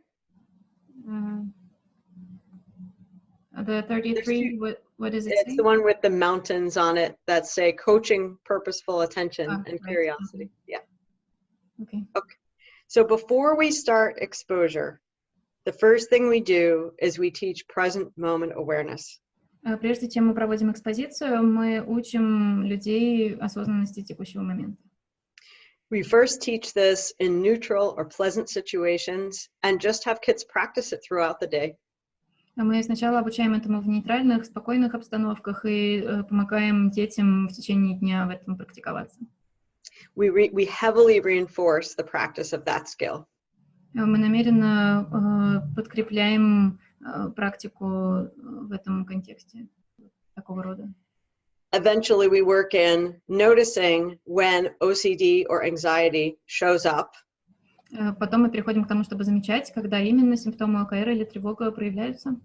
The 33, what does it say? It's the one with the mountains on it that say coaching, purposeful attention, and right. curiosity. Yeah. Okay. So before we start exposure, the first thing we do is we teach present moment awareness. Прежде чем мы проводим экспозицию, мы учим людей осознанности текущего момента. We first teach this in neutral or pleasant situations and just have kids practice it throughout the day. Мы сначала обучаем этому в нейтральных, спокойных обстановках и помогаем детям в течение дня в этом практиковаться. We heavily reinforce the practice of that skill. Мы намеренно подкрепляем практику в этом контексте такого рода. Eventually, we work in noticing when OCD or anxiety shows up. Потом мы переходим к тому, чтобы замечать, когда именно симптомы ОКР или тревога проявляются.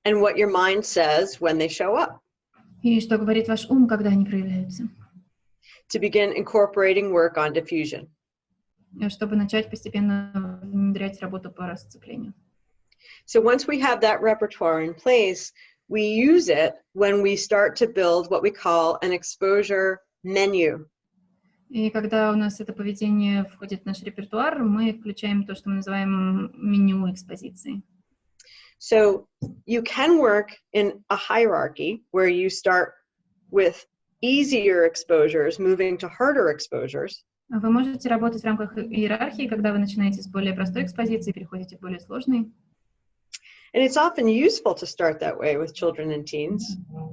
And what your mind says when they show up. И что говорит ваш ум, когда они проявляются. To begin incorporating work on diffusion. Чтобы начать постепенно внедрять работу по расцеплению. So once we have that repertoire in place, we use it when we start to build what we call an exposure menu. И когда у нас это поведение входит в наш репертуар, мы включаем то, что мы называем меню экспозиции. So you can work in a hierarchy where you start with easier exposures, moving to harder exposures. Вы можете работать в рамках иерархии, когда вы начинаете с более простой экспозиции и переходите к более сложной. And it's often useful to start that way with children and teens.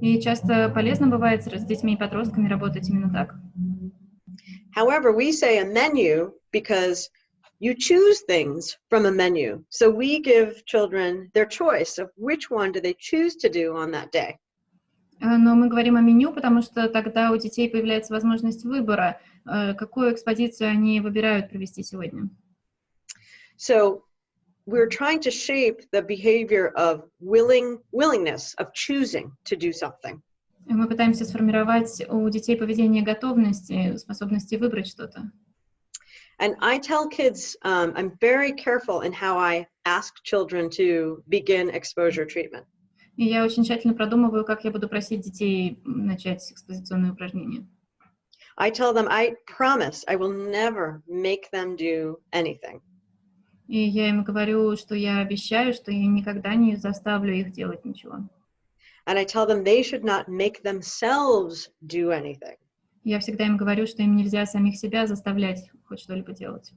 И часто полезно бывает с детьми и подростками работать именно так. However, we say a menu because you choose things from a menu. So we give children their choice of which one do they choose to do on that day. Но мы говорим о меню, потому что тогда у детей появляется возможность выбора, какую экспозицию они выбирают провести сегодня. So we're trying to shape the behavior of willingness, of choosing to do something. Мы пытаемся сформировать у детей поведение готовности, способности выбрать что-то. And I tell kids, I'm very careful in how I ask children to begin exposure treatment. И я очень тщательно продумываю, как я буду просить детей начать экспозиционные упражнения. I tell them, I promise I will never make them do anything. И я им говорю, что я обещаю, что я никогда не заставлю их делать ничего. And I tell them they should not make themselves do anything. Я всегда им говорю, что им нельзя самих себя заставлять хоть что-либо делать.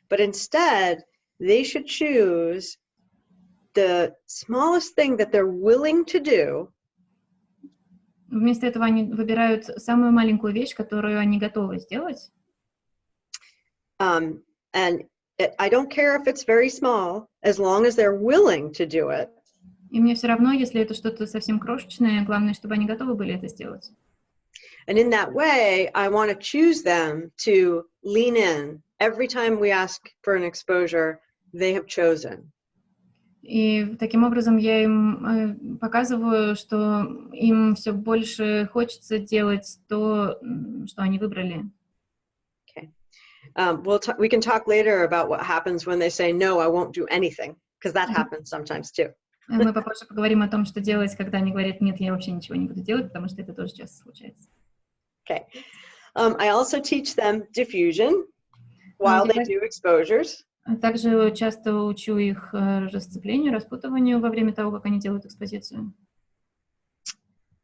But instead, they should choose the smallest thing that they're willing to do. Вместо этого они выбирают самую маленькую вещь, которую они готовы сделать. And I don't care if it's very small, as long as they're willing to do it. И мне все равно, если это что-то совсем крошечное, главное, чтобы они готовы были это сделать. And in that way, I want to choose them to lean in every time we ask for an exposure they have chosen. И таким образом я им показываю, что им все больше хочется делать то, что они выбрали. Okay. We can talk later about what happens when they say, no, I won't do anything, because that happens sometimes too. Мы попозже поговорим о том, что делать, когда они говорят, нет, я вообще ничего не буду делать, потому что это тоже часто случается. Okay. I also teach them diffusion while they do exposures. Также часто учу их расцеплению, распутыванию во время того, как они делают экспозицию.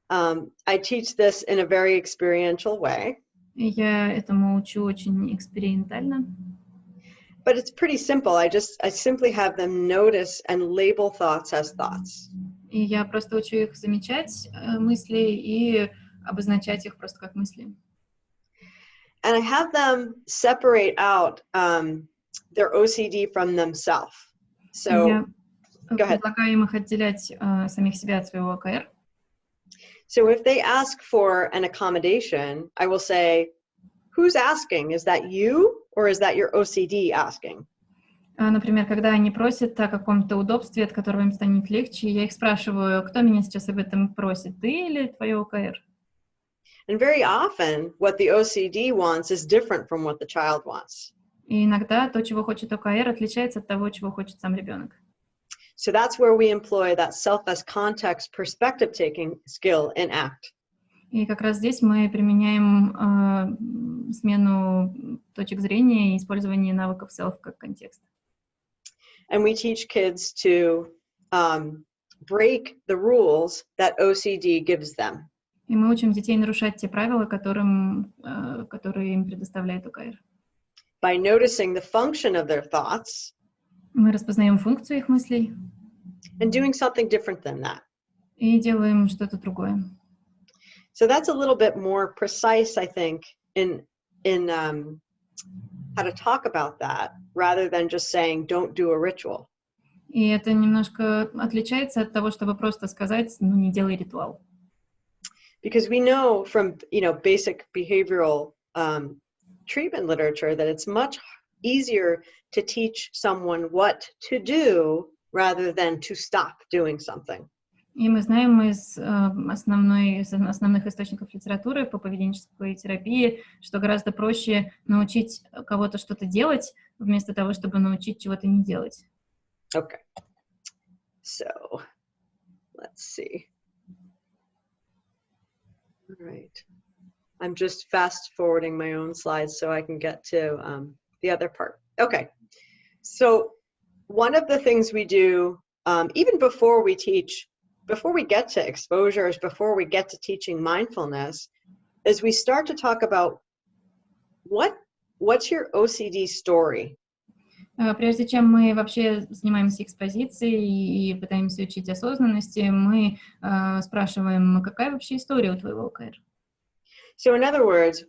I teach this in a very experiential way. И я этому учу очень экспериментально. But it's pretty simple. I simply have them notice and label thoughts as thoughts. И я просто учу их замечать мысли и обозначать их просто как мысли. And I have them separate out their OCD from themselves. So, Я go ahead. предлагаю им их отделять самих себя от своего ОКР. So if they ask for an accommodation, I will say, who's asking? Is that you or is that your OCD asking? Например, когда они просят о каком-то удобстве, от которого им станет легче, я их спрашиваю, кто меня сейчас об этом просит, ты или твое ОКР? And very often, what the OCD wants is different from what the child wants. И иногда то, чего хочет ОКР, отличается от того, чего хочет сам ребенок. So that's where we employ that self as context perspective taking skill in ACT. И как раз здесь мы применяем смену точек зрения и использование навыков self как контекст. And we teach kids to break the rules that OCD gives them. И мы учим детей нарушать те правила, которые им предоставляет ОКР. By noticing the function of their thoughts. Мы распознаем функцию их мыслей. And doing something different than that. И делаем что-то другое. So that's a little bit more precise, I think, in how to talk about that, rather than just saying, don't do a ritual. И это немножко отличается от того, чтобы просто сказать, ну, не делай ритуал. Because we know from, basic behavioral treatment literature that it's much easier to teach someone what to do rather than to stop doing something. И мы знаем из основных источников литературы по поведенческой терапии, что гораздо проще научить кого-то что-то делать, вместо того, чтобы научить чего-то не делать. Okay. So, let's see. All right. I'm just fast forwarding my own slides so I can get to the other part. Okay. So one of the things we do, even before we get to exposures, before we get to teaching mindfulness, is we start to talk about what's your OCD story? Прежде чем мы вообще занимаемся экспозицией и пытаемся учить осознанности, мы спрашиваем, какая вообще история у твоего ОКР? So in other words,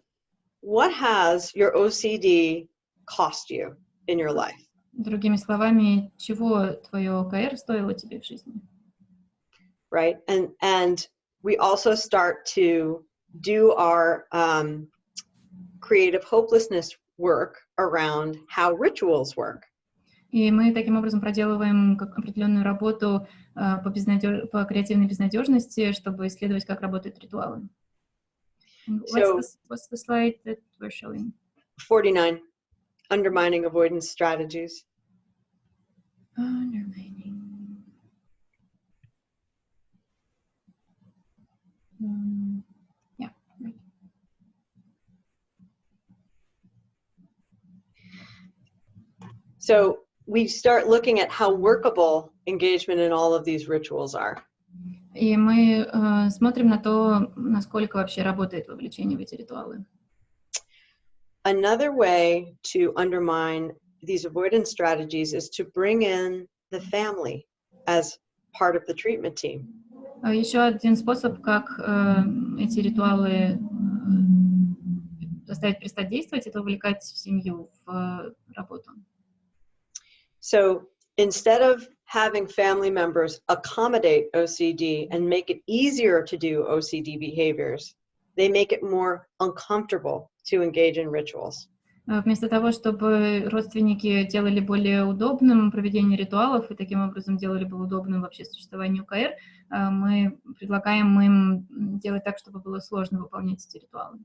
what has your OCD cost you in your life? Другими словами, чего твое ОКР стоило тебе в жизни? Right, and we also start to do our creative hopelessness work around how rituals work. И мы таким образом проделываем определенную работу по креативной безнадежности, чтобы исследовать, как работают ритуалы. What's the slide that we're showing? 49, undermining avoidance strategies. Undermining. Yeah. Right. So we start looking at how workable engagement in all of these rituals are. И мы смотрим на то, насколько вообще работает вовлечение в эти ритуалы. Another way to undermine these avoidance strategies is to bring in the family as part of the treatment team. Еще один способ, как эти ритуалы заставить перестать действовать, это вовлекать семью в работу. So instead of having family members accommodate OCD and make it easier to do OCD behaviors, they make it more uncomfortable to engage in rituals. Вместо того, чтобы родственники делали более удобным проведение ритуалов и таким образом делали бы удобным вообще существование УКР, мы предлагаем им делать так, чтобы было сложно выполнять эти ритуалы.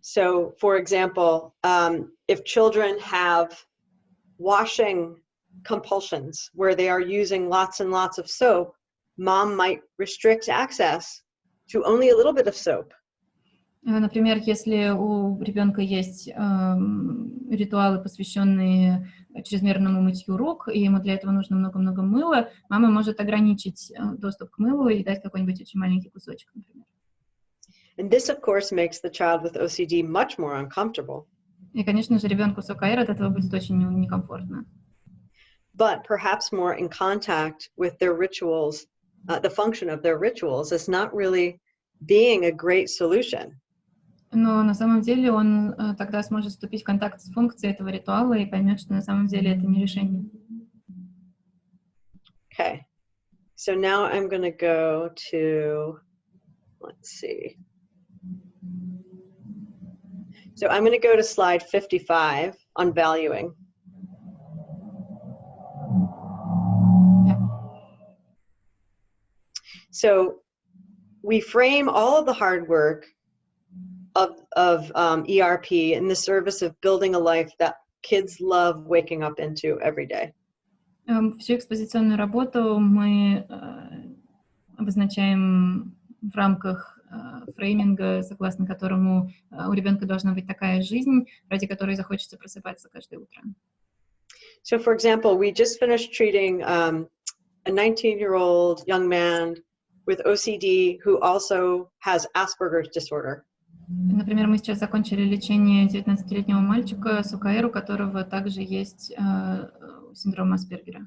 So, for example, if children have washing compulsions where they are using lots and lots of soap, mom might restrict access to only a little bit of soap. Например, если у ребенка есть ритуалы, посвященные чрезмерному мытью рук, и ему для этого нужно много-много мыла, мама может ограничить доступ к мылу и дать какой-нибудь очень маленький кусочек, например. And this, of course, makes the child with OCD much more uncomfortable. И, конечно же, ребенку с ОКР от этого будет очень некомфортно. But perhaps more in contact with their rituals, the function of their rituals is not really being a great solution. Но на самом деле он тогда сможет вступить в контакт с функцией этого ритуала и поймет, что на самом деле это не решение. Okay, so now I'm going to go to, let's see. So I'm going to go to slide 55 on valuing. Yeah. So we frame all of the hard work of ERP in the service of building a life that kids love waking up into every day. Всю экспозиционную работу мы обозначаем в рамках фрейминга, согласно которому у ребенка должна быть такая жизнь, ради которой захочется просыпаться каждое утро. So, for example, we just finished treating a 19-year-old young man with OCD who also has Asperger's disorder. Например, мы сейчас закончили лечение 19-летнего мальчика с УКР, у которого также есть синдром Аспергера.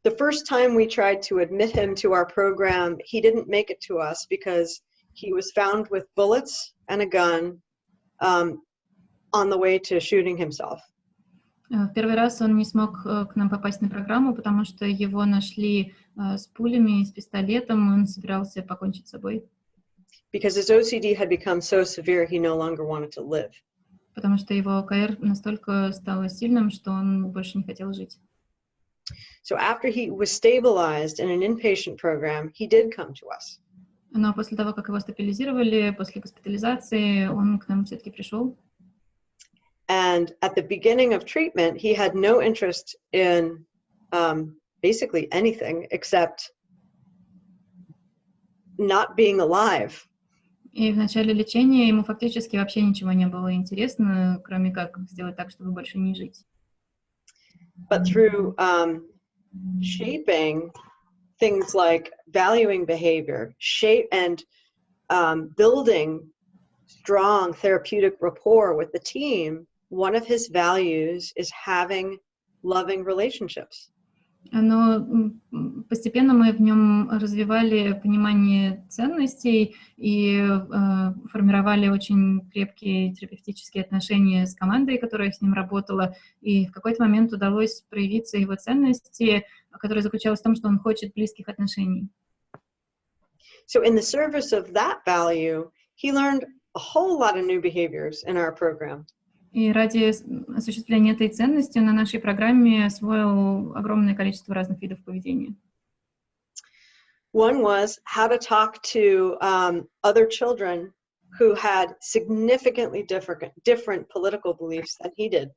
The first time we tried to admit him to our program, he didn't make it to us because he was found with bullets and a gun on the way to shooting himself. В первый раз он не смог к нам попасть на программу, потому что его нашли с пулями, с пистолетом, и он собирался покончить с собой. Because his OCD had become so severe, he no longer wanted to live. Потому что его ОКР настолько стало сильным, что он больше не хотел жить. So after he was stabilized in an inpatient program, he did come to us. Но после того, как его стабилизировали, после госпитализации, он к нам все-таки пришел. And at the beginning of treatment, he had no interest in basically anything except not being alive. И в начале лечения ему фактически вообще ничего не было интересно, кроме как сделать так, чтобы больше не жить. But through shaping things like valuing behavior, building strong therapeutic rapport with the team, one of his values is having loving relationships. Но постепенно мы в нем развивали понимание ценностей и формировали очень крепкие терапевтические отношения с командой, которая с ним работала. И в какой-то момент удалось проявиться его ценности, которая заключалась в том, что он хочет близких отношений. So in the service of that value, he learned a whole lot of new behaviors in our program. И ради осуществления этой ценности на нашей программе освоил огромное количество разных видов поведения. One was how to talk to other children who had significantly different political beliefs than he did.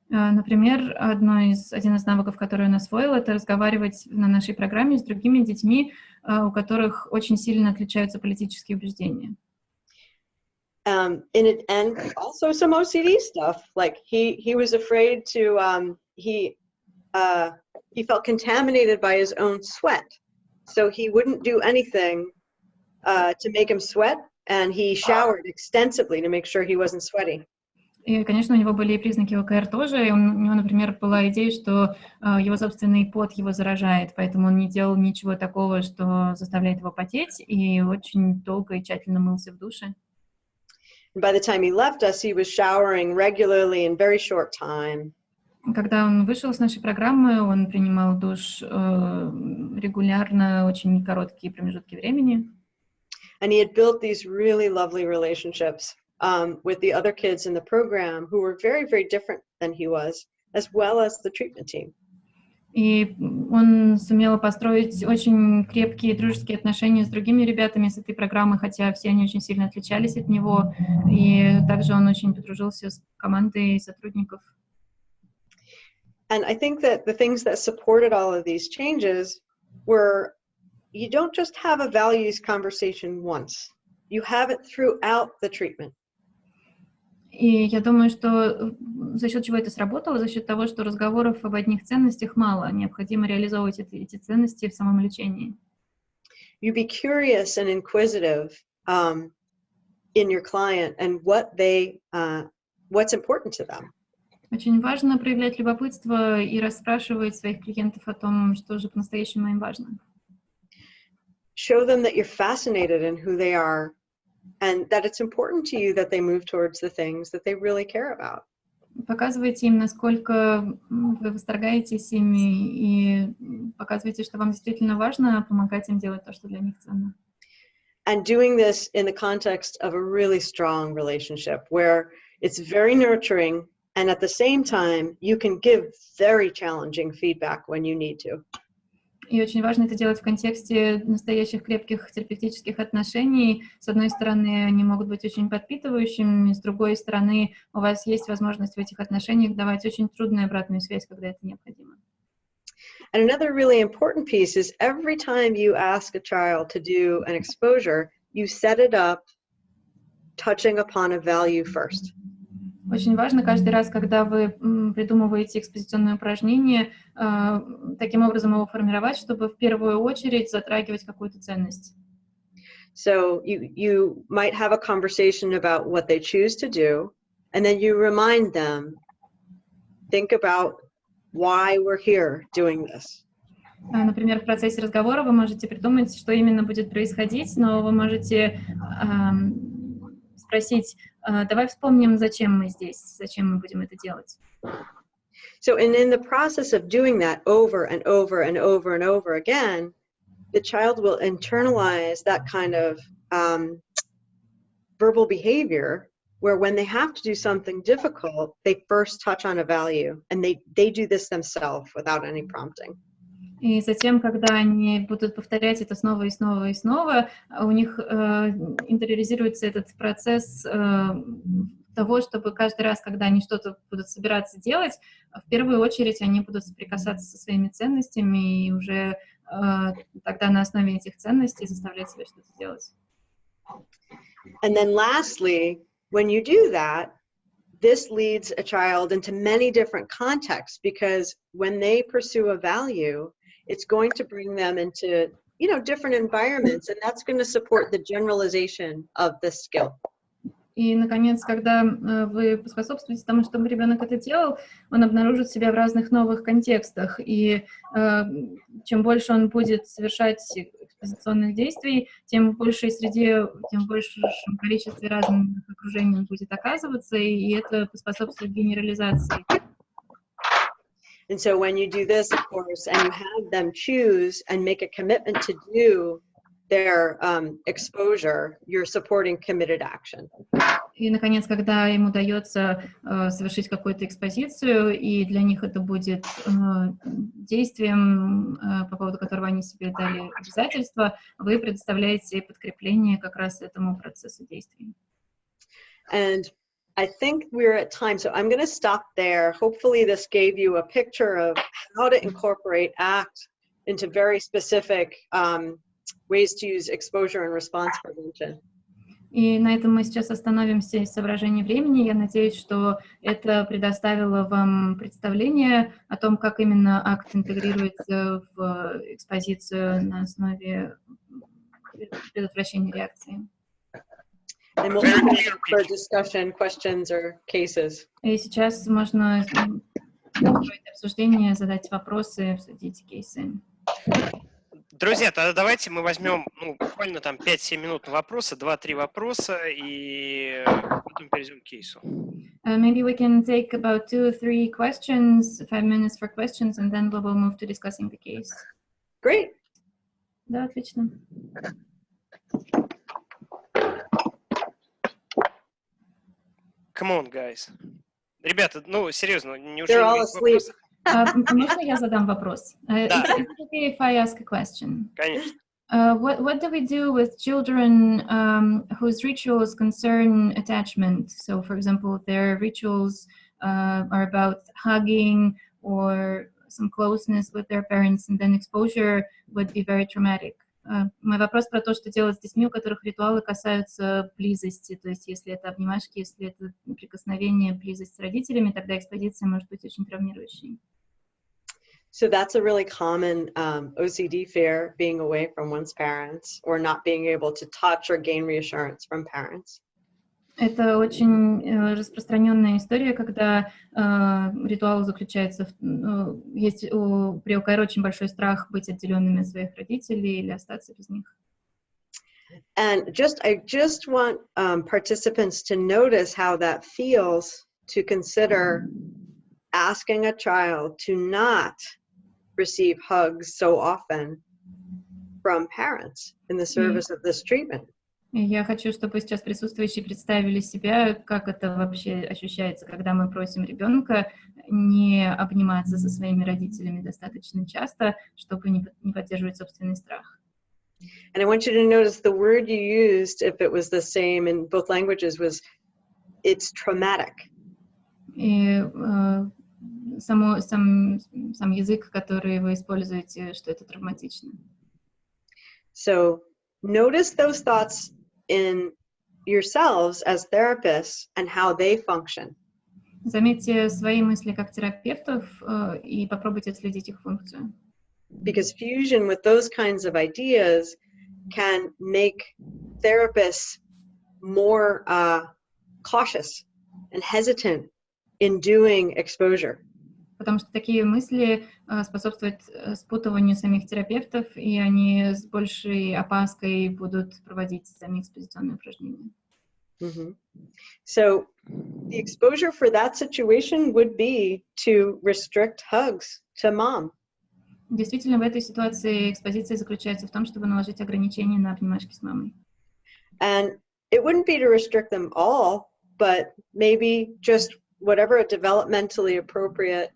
Например, один из навыков, который он освоил, это разговаривать на нашей программе с другими детьми, у которых очень сильно отличаются политические убеждения. And also some OCD stuff. Like he was afraid to he felt contaminated by his own sweat, so he wouldn't do anything to make him sweat, and he showered extensively to make sure he wasn't sweaty. И, конечно, у него были и признаки ОКР тоже. И у него, например, была идея, что его собственный пот его заражает, поэтому он не делал ничего такого, что заставляет его потеть, и очень долго и тщательно мылся в душе. By the time he left us, he was showering regularly in very short time. Когда он вышел с нашей программы, он принимал душ регулярно, очень короткие промежутки времени. And he had built these really lovely relationships with the other kids in the program who were very, very different than he was, as well as the treatment team. И он сумел построить очень крепкие дружеские отношения с другими ребятами с этой программы, хотя все они очень сильно отличались от него. И также он очень подружился с командой сотрудников. And I think that the things that supported all of these changes were, you don't just have a values conversation once. You have it throughout the treatment. И я думаю, что за счет чего это сработало, за счет того, что разговоров об одних ценностях мало, необходимо реализовывать эти ценности в самом лечении. You be curious and inquisitive in your client and what's important to them. Очень важно проявлять любопытство и расспрашивать своих клиентов о том, что же по-настоящему им важно. Show them that you're fascinated in who they are and that it's important to you that they move towards the things that they really care about. Показывайте им, насколько вы восторгаетесь ими, и показывайте, что вам действительно важно помогать им делать то, что для них ценно. And doing this in the context of a really strong relationship where it's very nurturing and at the same time you can give very challenging feedback when you need to. И очень важно это делать в контексте настоящих крепких терапевтических отношений. С одной стороны, они могут быть очень подпитывающими, с другой стороны, у вас есть возможность в этих отношениях давать очень трудную обратную связь, когда это необходимо. And another really important piece is every time you ask a child to do an exposure, you set it up touching upon a value first. Очень важно каждый раз, когда вы придумываете экспозиционное упражнение, таким образом его формировать, чтобы в первую очередь затрагивать какую-то ценность. So you might have a conversation about what they choose to do, and then you remind them, think about why we're here doing this. Например, в процессе разговора вы можете придумать, что именно будет происходить, но вы можете спросить, давай вспомним, зачем мы здесь, зачем мы будем это делать. So in the process of doing that over and over and over and over again, the child will internalize that kind of verbal behavior where when they have to do something difficult, they first touch on a value, and they do this themselves without any prompting. И затем, когда они будут повторять это снова и снова и снова, у них интериоризируется этот процесс того, чтобы каждый раз, когда они что-то будут собираться делать, в первую очередь они будут соприкасаться со своими ценностями и уже тогда на основе этих ценностей заставлять себя что-то делать. And then lastly, when you do that, this leads a child into many different contexts, because when they pursue a value, it's going to bring them into, different environments, and that's going to support the generalization of this skill. И, наконец, когда вы способствуете тому, чтобы ребенок это делал, он обнаружит себя в разных новых контекстах. И чем больше он будет совершать экспозиционных действий, тем в большей среде, тем в большем количестве разных окружений он будет оказываться, и это поспособствует генерализации. And so when you do this, of course, and you have them choose and make a commitment to do their exposure, you're supporting committed action. И, наконец, когда им удается совершить какую-то экспозицию, и для них это будет действием, по поводу которого они себе дали обязательства, вы предоставляете подкрепление как раз этому процессу действий. And I think we're at time, so I'm going to stop there. Hopefully this gave you a picture of how to incorporate ACT into very specific ways to use exposure and response prevention. И на этом мы сейчас остановимся из соображений времени. Я надеюсь, что это предоставило вам представление о том, как именно акт интегрируется в экспозицию на основе предотвращения реакции. And we'll have for discussion, questions, or cases. И сейчас можно устроить обсуждение, задать вопросы, обсудить кейсы. Друзья, тогда давайте мы возьмем буквально там 5-7 минут на вопросы, 2-3 вопроса, и потом перейдем к кейсу. Maybe we can take about 2-3 questions, 5 minutes for questions, and then we will move to discussing the case. Great. Да, отлично. Come on, guys. Ребята, ну, серьезно, They're неужели all нет asleep. вопросов? Можно я задам вопрос? Да. Is it okay if I ask a question? Конечно. What do we do with children whose rituals concern attachment? So, for example, their rituals are about hugging or some closeness with their parents, and then exposure would be very traumatic. Мой вопрос про то, что делать с детьми, у которых ритуалы касаются близости, то есть если это обнимашки, если это прикосновение, близость с родителями, тогда экспозиция может быть очень травмирующей. So that's a really common OCD fear, being away from one's parents or not being able to touch or gain reassurance from parents. Это очень распространенная история, когда ритуал заключается есть при ОКР очень большой страх быть отделенными от своих родителей или остаться без них. And I just want participants to notice how that feels, to consider asking a child to not receive hugs so often from parents in the service of this treatment. И я хочу, чтобы сейчас присутствующие представили себя, как это вообще ощущается, когда мы просим ребенка не обниматься со своими родителями достаточно часто, чтобы не поддерживать собственный страх. And I want you to notice the word you used, if it was the same in both languages, was it's traumatic. И сам язык, который вы используете, что это травматично. So notice those thoughts in yourselves as therapists and how they function. Заметьте свои мысли как терапевтов и попробуйте отследить их функцию. Because fusion with those kinds of ideas can make therapists more cautious and hesitant in doing exposure. Потому что такие мысли способствуют спутыванию самих терапевтов, и они с большей опаской будут проводить сами экспозиционные упражнения. Mm-hmm. So the exposure for that situation would be to restrict hugs to mom. Действительно, в этой ситуации экспозиция заключается в том, чтобы наложить ограничения на обнимашки с мамой. And it wouldn't be to restrict them all, but maybe just whatever a developmentally appropriate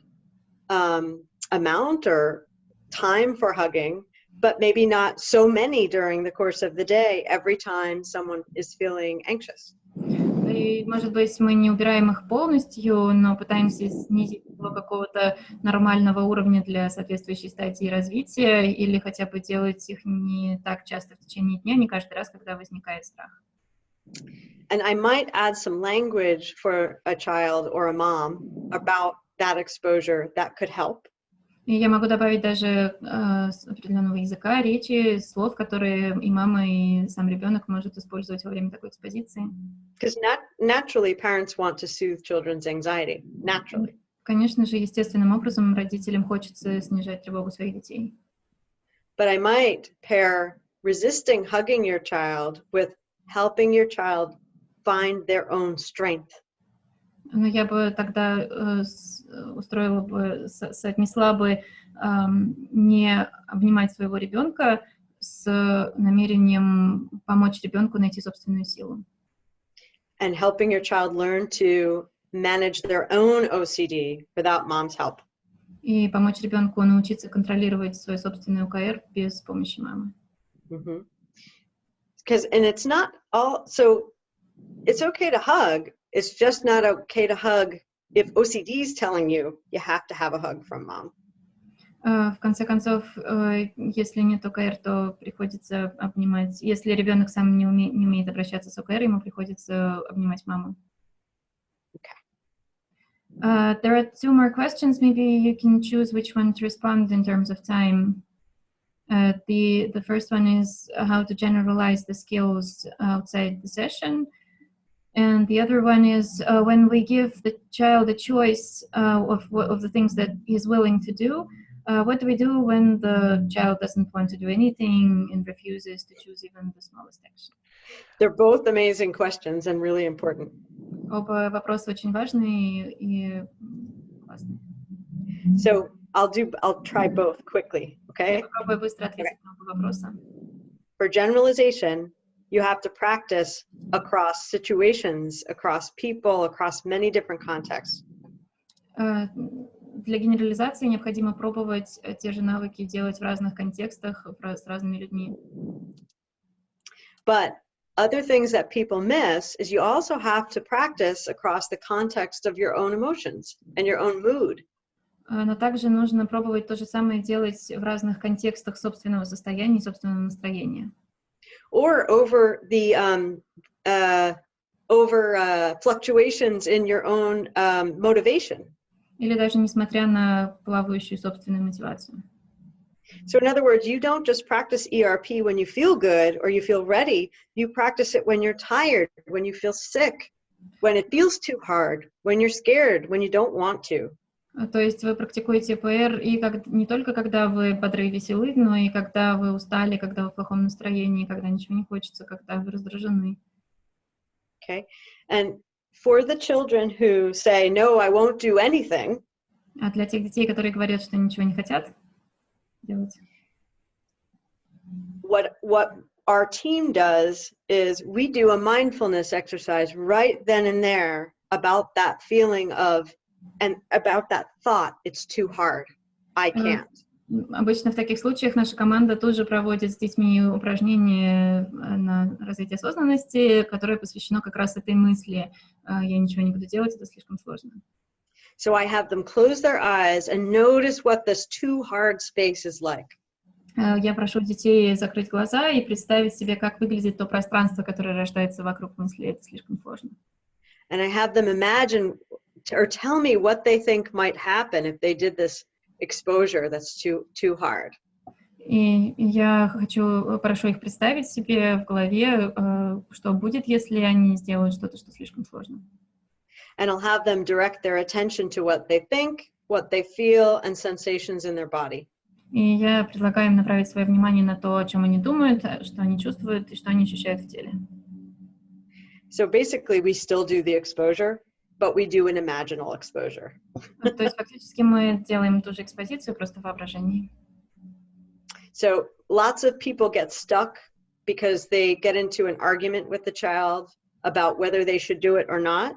amount or time for hugging, but maybe not so many during the course of the day every time someone is feeling anxious. И, может быть, мы не убираем их полностью, но пытаемся снизить до какого-то нормального уровня для соответствующей стадии развития или хотя бы делать их не так часто в течение дня, не каждый раз, когда возникает страх. And I might add some language for a child or a mom about that exposure that could help. И я могу добавить даже с определенного языка, речи, слов, которые и мама, и сам ребенок может использовать во время такой экспозиции. Because naturally parents want to soothe children's anxiety, naturally. Конечно же, естественным образом родителям хочется снижать тревогу своих детей. But I might pair resisting hugging your child with helping your child find their own strength. Но я бы тогда устроила бы, соотнесла бы не обнимать своего ребенка с намерением помочь ребенку найти собственную силу. And helping your child learn to manage their own OCD without mom's help. И помочь ребенку научиться контролировать свой собственный ОКР без помощи мамы. Mm-hmm. And it's not all, so it's okay to hug. It's just not okay to hug if OCD is telling you you have to have a hug from mom. В конце концов, если нет ОКР, то приходится обнимать. Если ребенок сам не умеет обращаться с ОКР, ему приходится обнимать маму. Okay. There are two more questions. Maybe you can choose which one to respond in terms of time. The first one is how to generalize the skills outside the session. And the other one is when we give the child a choice of the things that he's willing to do, what do we do when the child doesn't want to do anything and refuses to choose even the smallest action? They're both amazing questions and really important. Оба вопроса очень важные и классные. So I'll try both quickly, okay? Я попробую быстро ответить на оба вопроса. For generalization, you have to practice across situations, across people, across many different contexts. Для генерализации необходимо пробовать те же навыки делать в разных контекстах, с разными людьми. But other things that people miss is you also have to practice across the context of your own emotions and your own mood. Но также нужно пробовать то же самое делать в разных контекстах собственного состояния, собственного настроения. Or over the fluctuations in your own motivation. Или даже несмотря на плавающую собственную мотивацию. So in other words, you don't just practice ERP when you feel good or you feel ready. You practice it when you're tired, when you feel sick, when it feels too hard, when you're scared, when you don't want to. То есть вы практикуете ПР и не только когда вы бодры и веселы, но и когда вы устали, когда вы в плохом настроении, когда ничего не хочется, когда вы раздражены. Okay. And for the children who say, no, I won't do anything. А для тех детей, которые говорят, что ничего не хотят делать. What our team does is we do a mindfulness exercise right then and there about that feeling of, and about that thought, it's too hard, I can't. Обычно в таких случаях наша команда тоже проводит с детьми упражнения на развитие осознанности, которое посвящено как раз этой мысли. Я ничего не буду делать, это слишком сложно. So I have them close their eyes and notice what this too hard space is like. Я прошу детей закрыть глаза и представить себе, как выглядит то пространство, которое рождается вокруг мысли. Это слишком сложно. And I have them imagine or tell me what they think might happen if they did this exposure that's too hard. И я прошу их представить себе в голове, что будет, если они сделают что-то, что слишком сложно. And I'll have them direct their attention to what they think, what they feel, and sensations in their body. И я предлагаю им направить свое внимание на то, о чем они думают, что они чувствуют и что они ощущают в теле. So basically, we still do the exposure, but we do an imaginal exposure. То есть фактически мы делаем ту же экспозицию, просто в воображении. So lots of people get stuck because they get into an argument with the child about whether they should do it or not.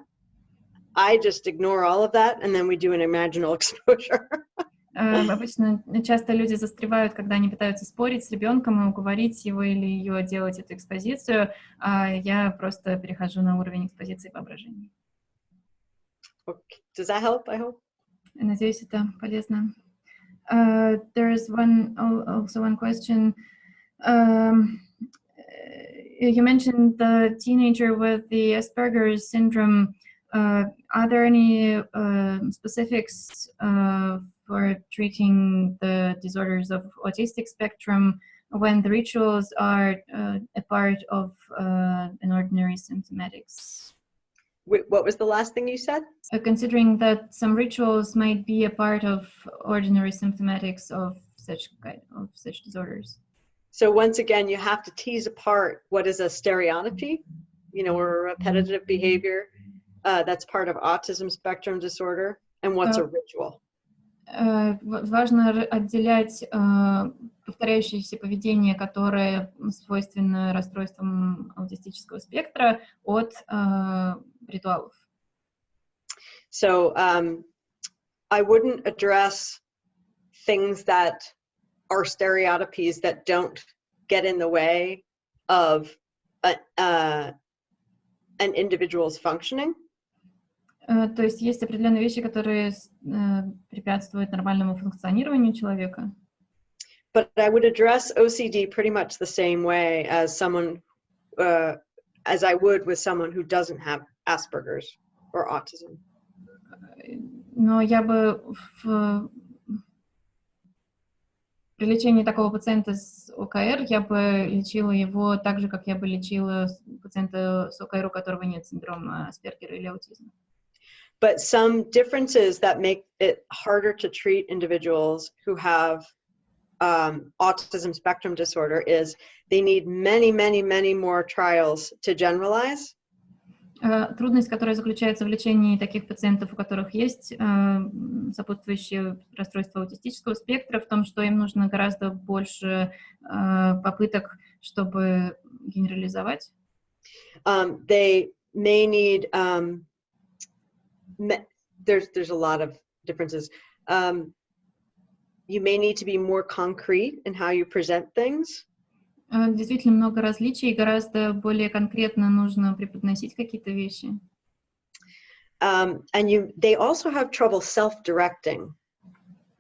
I just ignore all of that, and then we do an imaginal exposure. Обычно часто люди застревают, когда они пытаются спорить с ребенком и уговорить его или ее делать эту экспозицию, а я просто перехожу на уровень экспозиции воображения. Okay. Does that help? I hope. Надеюсь, это полезно. There is also one question. You mentioned the teenager with the Asperger's syndrome. Are there any specifics for treating the disorders of autistic spectrum when the rituals are a part of an ordinary symptomatics? Wait, what was the last thing you said? Considering that some rituals might be a part of ordinary symptomatics of such disorders. So once again, you have to tease apart what is a stereotypy, or a repetitive behavior that's part of autism spectrum disorder, and what's a ritual. Важно отделять повторяющееся поведение, которое свойственно расстройствам аутистического спектра, от ритуалов. So I wouldn't address things that are stereotypies that don't get in the way of an individual's functioning. То есть есть определенные вещи, которые препятствуют нормальному функционированию человека. But I would address OCD pretty much the same way as someone, as I would with someone who doesn't have Asperger's or autism. Но я бы при лечении такого пациента с ОКР я бы лечила его так же, как я бы лечила пациента с ОКР, у которого нет синдрома Аспергера или аутизма. But some differences that make it harder to treat individuals who have autism spectrum disorder is they need many, many, many more trials to generalize. Трудность, которая заключается в лечении таких пациентов, у которых есть сопутствующее расстройство аутистического спектра, в том, что им нужно гораздо больше попыток чтобы генерализовать. They may need, there's a lot of differences. You may need to be more concrete in how you present things. Действительно много различий, гораздо более конкретно нужно преподносить какие-то вещи. And they also have trouble self-directing.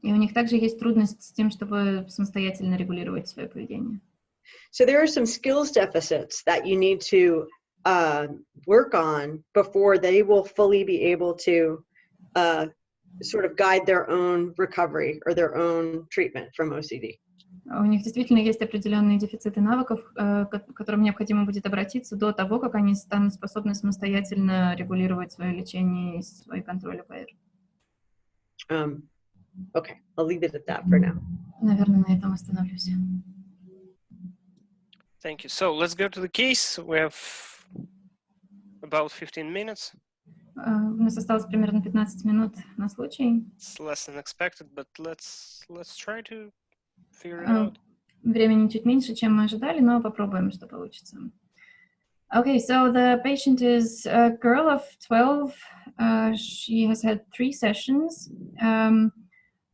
И у них также есть трудность с тем, чтобы самостоятельно регулировать свое поведение. So there are some skills deficits that you need to work on before they will fully be able to sort of guide their own recovery or their own treatment from OCD. У них действительно есть определенные дефициты навыков, к которым необходимо будет обратиться до того, как они станут способны самостоятельно регулировать свое лечение и свой контроль ОКР. Okay, I'll leave it at that for now. Наверное, на этом остановлюсь. Thank you. So let's go to the case. We have about 15 minutes. У нас осталось примерно 15 минут на случай. It's less than expected, but let's try to figure it out. Времени чуть меньше, чем мы ожидали, но попробуем, что получится. Okay, so the patient is a girl of 12. She has had 3 sessions.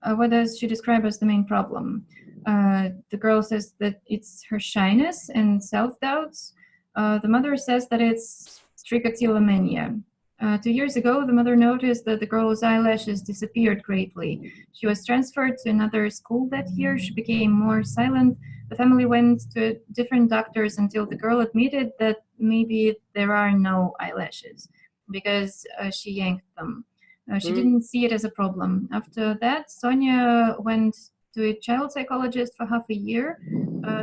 What does she describe as the main problem? The girl says that it's her shyness and self-doubts. The mother says that it's trichotillomania. 2 years ago, the mother noticed that the girl's eyelashes disappeared greatly. She was transferred to another school that year. She became more silent. The family went to different doctors until the girl admitted that maybe there are no eyelashes because she yanked them. She didn't see it as a problem. After that, Sonia went to a child psychologist for half a year.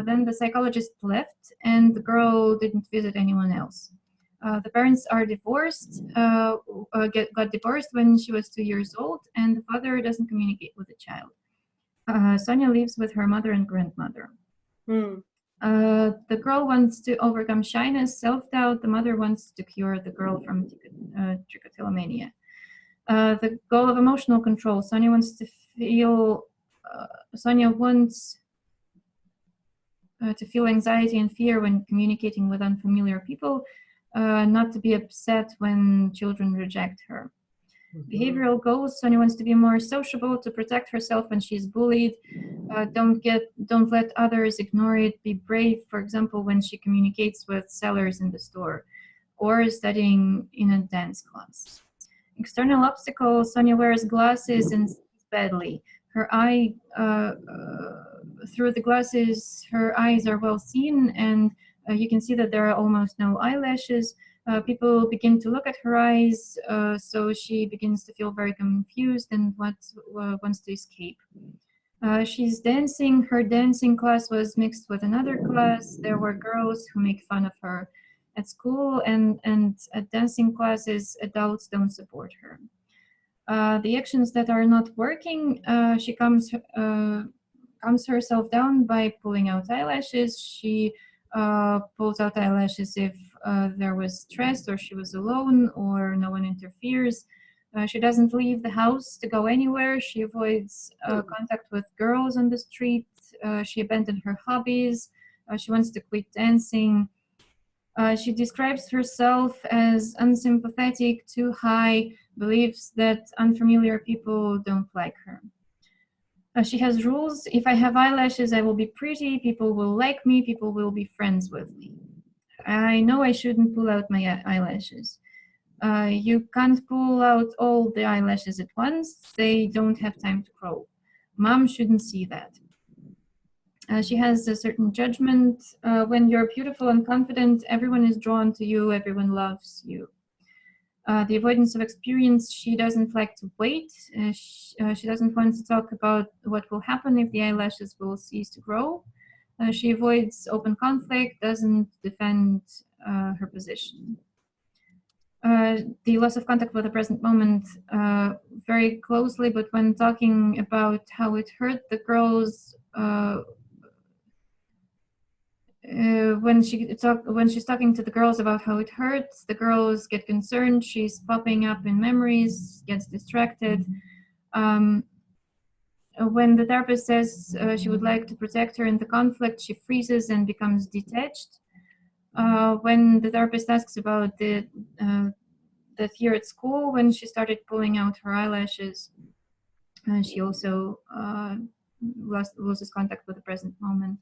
Then the psychologist left and the girl didn't visit anyone else. The parents are divorced, got divorced when she was 2 years old, and the father doesn't communicate with the child. Sonia lives with her mother and grandmother. The girl wants to overcome shyness, self-doubt. The mother wants to cure the girl from trichotillomania. The goal of emotional control. Sonia wants to feel anxiety and fear when communicating with unfamiliar people. Not to be upset when children reject her. Behavioral goals. Sonia wants to be more sociable, to protect herself when she's bullied. Don't let others ignore it. Be brave, for example, when she communicates with sellers in the store or studying in a dance class. External obstacles. Sonia wears glasses and sees badly. Through the glasses, her eyes are well seen, and you can see that there are almost no eyelashes. People begin to look at her eyes, so she begins to feel very confused and wants to escape. She's dancing. Her dancing class was mixed with another class. There were girls who make fun of her at school, and at dancing classes, adults don't support her. The actions that are not working, she calms herself down by pulling out eyelashes. She pulls out eyelashes if there was stress or she was alone or no one interferes. She doesn't leave the house to go anywhere. She avoids contact with girls on the street. She abandoned her hobbies. She wants to quit dancing. She describes herself as unsympathetic, too high, believes that unfamiliar people don't like her. She has rules. If I have eyelashes, I will be pretty. People will like me. People will be friends with me. I know I shouldn't pull out my eyelashes. You can't pull out all the eyelashes at once. They don't have time to grow. Mom shouldn't see that. She has a certain judgment. When you're beautiful and confident, everyone is drawn to you. Everyone loves you. The avoidance of experience. She doesn't like to wait. She doesn't want to talk about what will happen if the eyelashes will cease to grow. She avoids open conflict, doesn't defend her position. The loss of contact with the present moment very closely, but when talking about how it hurt the girls, when she's talking to the girls about how it hurts, the girls get concerned. She's popping up in memories, gets distracted. When the therapist says she would like to protect her in the conflict, she freezes and becomes detached. When the therapist asks about the fear at school, when she started pulling out her eyelashes, she also loses contact with the present moment.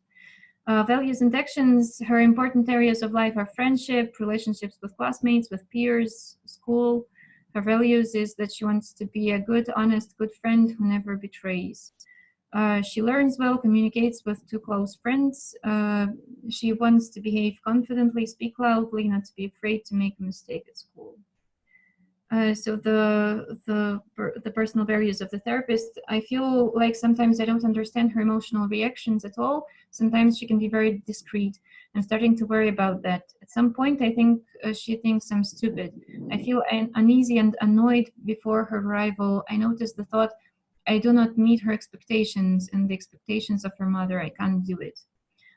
Values and actions, her important areas of life are friendship, relationships with classmates, with peers, school. Her values is that she wants to be a good, honest, good friend who never betrays. She learns well, communicates with two close friends. She wants to behave confidently, speak loudly, not to be afraid to make a mistake at school. So the personal values of the therapist, I feel like sometimes I don't understand her emotional reactions at all. Sometimes she can be very discreet. I'm starting to worry about that. At some point, I think she thinks I'm stupid. I feel uneasy and annoyed before her arrival. I notice the thought, I do not meet her expectations and the expectations of her mother. I can't do it.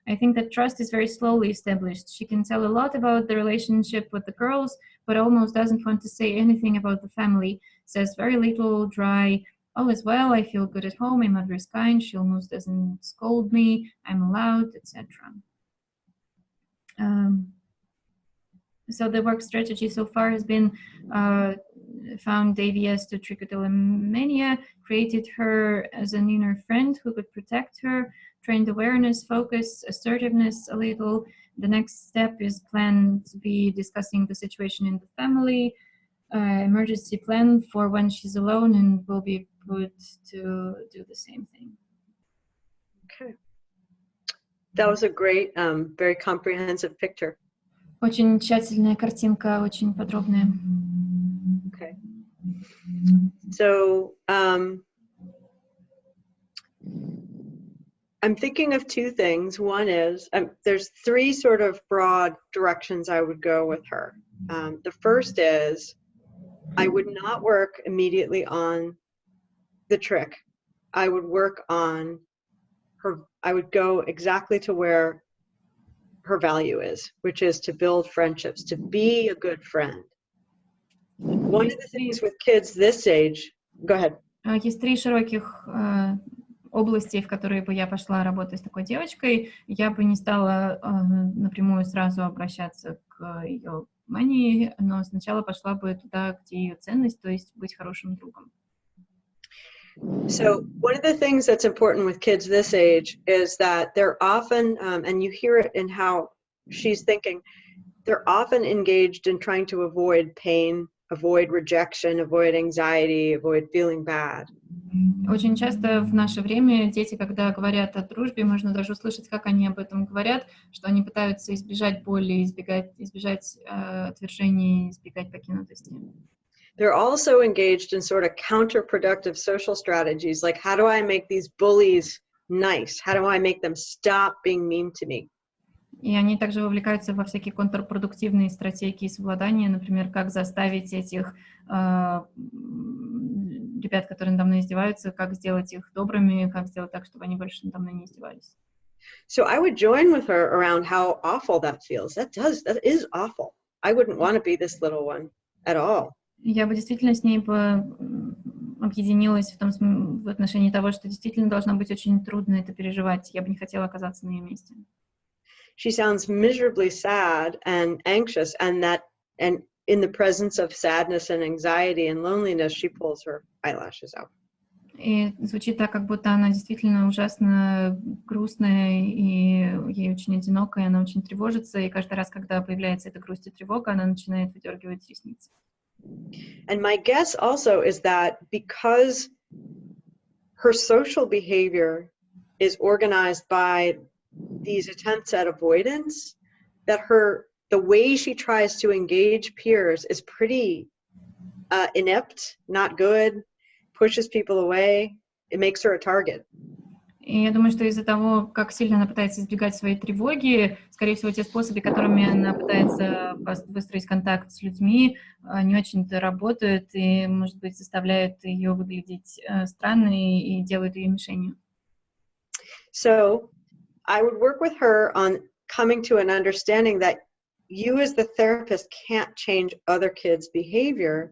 I think that trust is very slowly established. She can tell a lot about the relationship with the girls, but almost doesn't want to say anything about the family. Says very little, dry. All is well, I feel good at home, my mother is kind, she almost doesn't scold me, I'm allowed, etc. So the work strategy so far has been found AVS to trichotillomania, created her as an inner friend who could protect her, trained awareness, focus, assertiveness a little. The next step is planned to be discussing the situation in the family, emergency plan for when she's alone, and will be put to do the same thing. Okay. That was a great, very comprehensive picture. Очень тщательная картинка, очень подробная. Okay. So, I'm thinking of two things. One is, there's three sort of broad directions I would go with her. The first is, I would not work immediately on the trick. I would work on her, I would go exactly to where her value is, which is to build friendships, to be a good friend. One of the things with kids this age, go ahead. Есть три широких области, в которые бы я пошла работать с такой девочкой. Я бы не стала напрямую сразу обращаться к ее мании, но сначала пошла бы туда, где ее ценность, то есть быть хорошим другом. So one of the things that's important with kids this age is that they're often, and you hear it in how she's thinking, they're often engaged in trying to avoid pain, avoid rejection, avoid anxiety, avoid feeling bad. Очень часто в наше время дети, когда говорят о дружбе, можно даже услышать, как они об этом говорят, что они пытаются избежать боли, избежать отвержений, избегать покинутости. They're also engaged in sort of counterproductive social strategies, like how do I make these bullies nice? How do I make them stop being mean to me? И они также вовлекаются во всякие контрпродуктивные стратегии совладания, например, как заставить этих ребят, которые надо мной издеваются, как сделать их добрыми, как сделать так, чтобы они больше надо мной не издевались. So I would join with her around how awful that feels. That is awful. I wouldn't want to be this little one at all. Я бы действительно с ней объединилась в отношении того, что действительно должно быть очень трудно это переживать. Я бы не хотела оказаться на ее месте. She sounds miserably sad and anxious, and in the presence of sadness and anxiety and loneliness, she pulls her eyelashes out. И звучит так, как будто она действительно ужасно грустная, и ей очень одиноко, и она очень тревожится, и каждый раз, когда появляется эта грусть и тревога, она начинает выдергивать ресницы. And my guess also is that because her social behavior is organized by these attempts at avoidance, that the way she tries to engage peers is pretty inept, not good, pushes people away. It makes her a target. И я думаю, что из-за того, как сильно она пытается избегать своей тревоги, скорее всего, те способы, которыми она пытается выстроить контакт с людьми, не очень-то работают и, может быть, заставляют ее выглядеть странной и делают ее мишенью. So I would work with her on coming to an understanding that you as the therapist can't change other kids' behavior,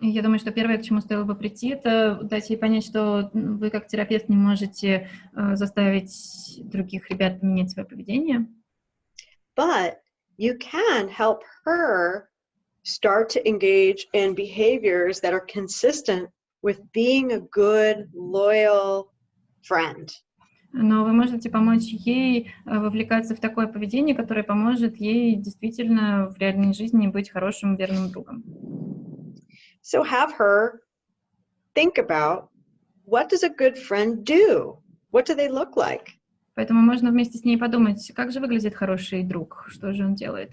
И я думаю, что первое, к чему стоило бы прийти, это дать ей понять, что вы как терапевт не можете заставить других ребят поменять свое поведение. But you can help her start to engage in behaviors that are consistent with being a good, loyal friend. Но вы можете помочь ей вовлекаться в такое поведение, которое поможет ей действительно в реальной жизни быть хорошим, верным другом. So have her think about, what does a good friend do? What do they look like? Поэтому можно вместе с ней подумать, как же выглядит хороший друг, что же он делает.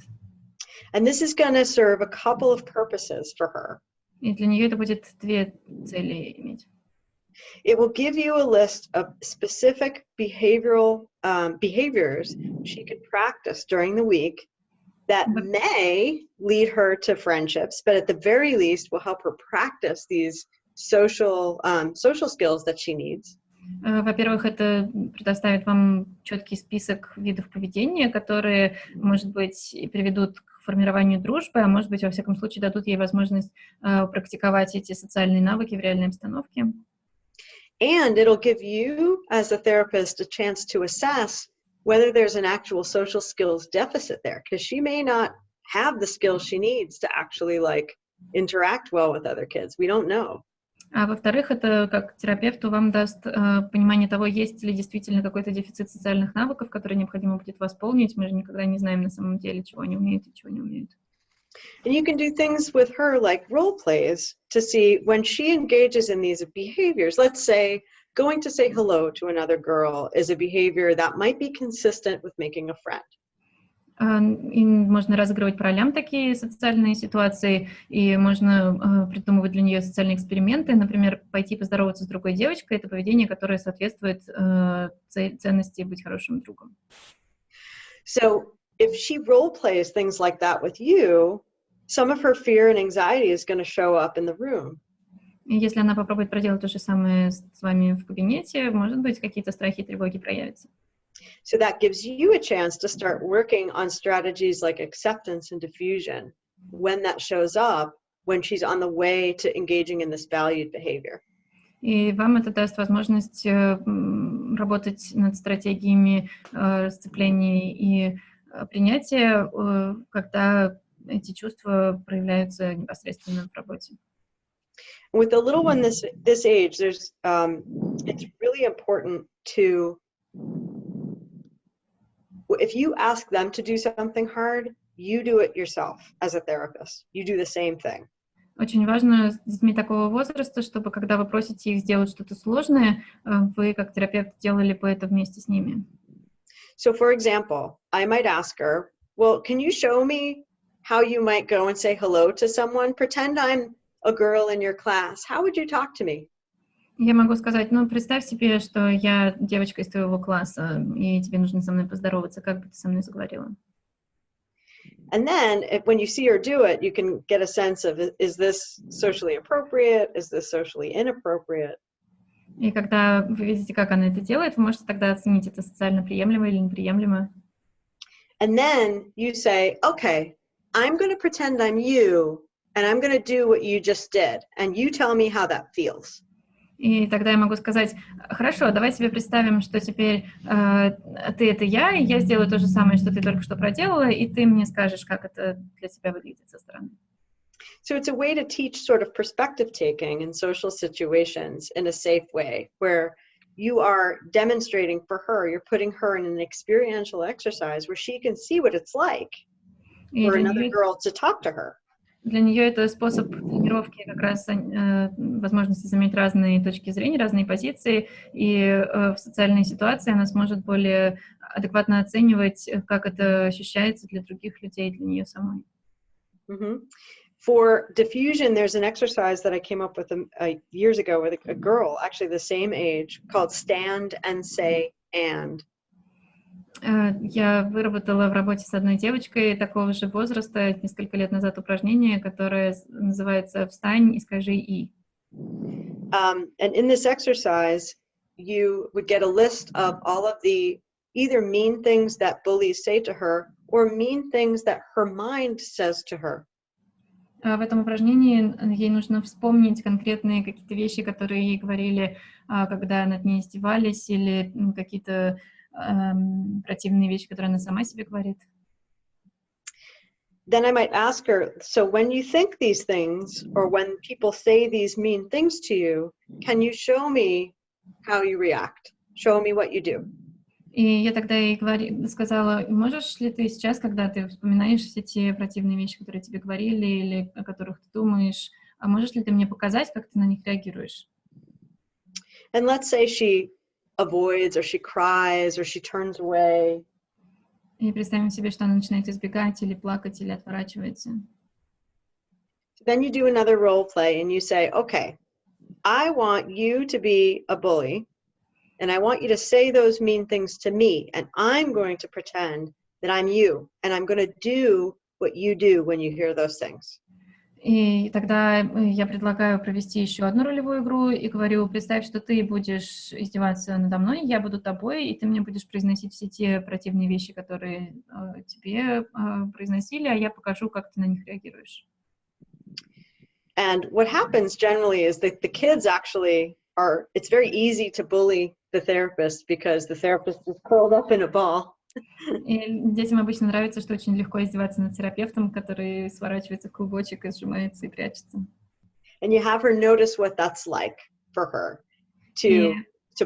And this is going to serve a couple of purposes for her. И для нее это будет две цели иметь. It will give you a list of specific behavioral behaviors she could practice during the week that may lead her to friendships, but at the very least will help her practice these social skills that she needs. Во-первых, это предоставит вам четкий список видов поведения, которые, может быть, приведут к формированию дружбы, а может быть, во всяком случае, дадут ей возможность практиковать эти социальные навыки в реальной обстановке. And it'll give you, as a therapist, a chance to assess whether there's an actual social skills deficit there, because she may not have the skills she needs to actually interact well with other kids. We don't know. А во-вторых, это как терапевту вам даст понимание того, есть ли действительно какой-то дефицит социальных навыков, который необходимо будет восполнить. Мы же никогда не знаем на самом деле, чего они умеют и чего не умеют. And you can do things with her like role plays to see when she engages in these behaviors. Let's say going to say hello to another girl is a behavior that might be consistent with making a friend. И можно разыгрывать по ролям такие социальные ситуации, и можно придумывать для нее социальные эксперименты. Например, пойти поздороваться с другой девочкой — это поведение, которое соответствует ценности быть хорошим другом. So if she role plays things like that with you, some of her fear and anxiety is going to show up in the room. И если она попробует проделать то же самое с вами в кабинете, может быть, какие-то страхи и тревоги проявятся. So that gives you a chance to start working on strategies like acceptance and diffusion when that shows up, when she's on the way to engaging in this valued behavior. И вам это даст возможность работать над стратегиями сцепления и принятия, когда эти чувства проявляются непосредственно в работе. With the little one this age, there's it's really important to, if you ask them to do something hard, you do it yourself as a therapist. You do the same thing. Очень важно с детьми такого возраста, чтобы, когда вы просите их сделать что-то сложное, вы, как терапевт, делали бы это вместе с ними. So, for example, I might ask her, well, can you show me how you might go and say hello to someone? Pretend I'm a girl in your class. How would you talk to me? Я могу сказать, ну, представь себе, что я девочка из твоего класса, и тебе нужно со мной поздороваться. Как бы ты со мной заговорила? And then when you see her do it, you can get a sense of, is this socially appropriate? Is this socially inappropriate? И когда вы видите, как она это делает, вы можете тогда оценить, это социально приемлемо или неприемлемо. And then you say, okay, I'm going to pretend I'm you, and I'm going to do what you just did, and you tell me how that feels. И тогда я могу сказать, хорошо, давай себе представим, что теперь ты — это я, и я сделаю то же самое, что ты только что проделала, и ты мне скажешь, как это для тебя выглядит со стороны. So it's a way to teach sort of perspective taking in social situations in a safe way, where you are demonstrating for her, you're putting her in an experiential exercise where she can see what it's like for another girl to talk to her. Для нее это способ тренировки как раз возможности заметить разные точки зрения, разные позиции, и в социальной ситуации она сможет более адекватно оценивать, как это ощущается для других людей, для нее самой. Mm-hmm. For diffusion, there's an exercise that I came up with years ago with a girl, actually the same age, called stand and say and. Я выработала в работе с одной девочкой такого же возраста несколько лет назад упражнение, которое называется «Встань и скажи «и». And in this exercise, you would get a list of all of the either mean things that bullies say to her or mean things that her mind says to her. В этом упражнении ей нужно вспомнить конкретные какие-то вещи, которые ей говорили, когда над ней издевались, или какие-то противные вещи, которые она сама себе говорит. Then I might ask her, so when you think these things, or when people say these mean things to you, can you show me how you react? Show me what you do. И я тогда ей сказала, можешь ли ты сейчас, когда ты вспоминаешь все те противные вещи, которые тебе говорили или о которых ты думаешь, а можешь ли ты мне показать, как ты на них реагируешь? And let's say she avoids, or she cries, or she turns away. И представим себе, что она начинает избегать или плакать, или отворачивается. Then you do another role play and you say, okay, I want you to be a bully. And I want you to say those mean things to me. And I'm going to pretend that I'm you. And I'm going to do what you do when you hear those things. И тогда я предлагаю провести еще одну ролевую игру и говорю, представь, что ты будешь издеваться надо мной, я буду тобой, и ты мне будешь произносить все те противные вещи, которые тебе произносили, а я покажу, как ты на них реагируешь. And what happens generally is that the kids actually are, it's very easy to bully the therapist because the therapist is curled up in a ball. И детям обычно нравится, что очень легко издеваться над терапевтом, который сворачивается в клубочек и сжимается и прячется. And you have her notice what that's like for her to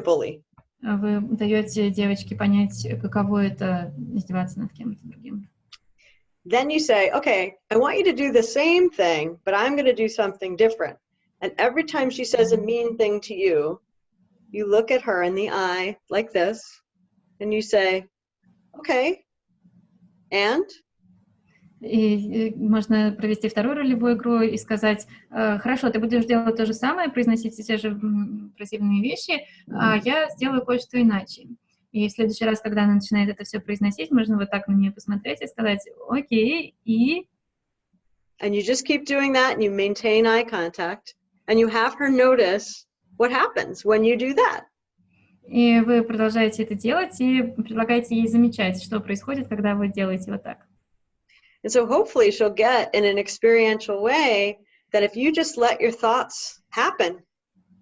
bully. Вы даете девочке понять, каково это издеваться над кем-то другим. Then you say, okay, I want you to do the same thing, but I'm going to do something different. And every time she says a mean thing to you, you look at her in the eye like this, and you say, okay, and? И можно провести вторую ролевую игру и сказать, хорошо, ты будешь делать то же самое, произносить те же противные вещи, а я сделаю кое-что иначе. И в следующий раз, когда она начинает это все произносить, можно вот так на нее посмотреть и сказать, окей, и... And you just keep doing that, and you maintain eye contact, and you have her notice what happens when you do that. И вы продолжаете это делать и предлагаете ей замечать, что происходит, когда вы делаете вот так. And so hopefully she'll get in an experiential way that if you just let your thoughts happen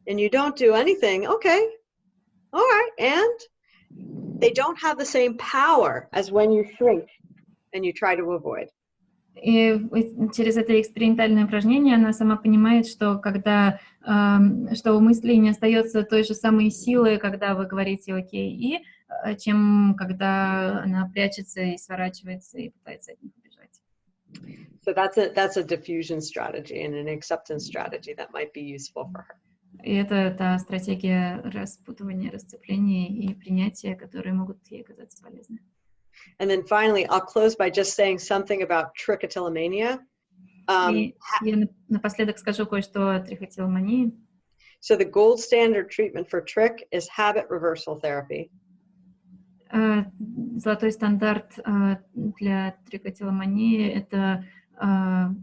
and you don't do anything, okay, all right, and they don't have the same power as when you shrink and you try to avoid. И через это экспериментальное упражнение она сама понимает, что когда что у мыслей не остается той же самой силы, когда вы говорите «окей» и, чем когда она прячется и сворачивается и пытается от них убежать. So that's a diffusion strategy and an acceptance strategy that might be useful for her. И это та стратегия распутывания, расцепления и принятия, которые могут ей оказаться полезны. And then finally, I'll close by just saying something about trichotillomania. И я напоследок скажу кое-что о трихотиломании. So the gold standard treatment for trich is habit reversal therapy. Золотой стандарт для трихотиломании – это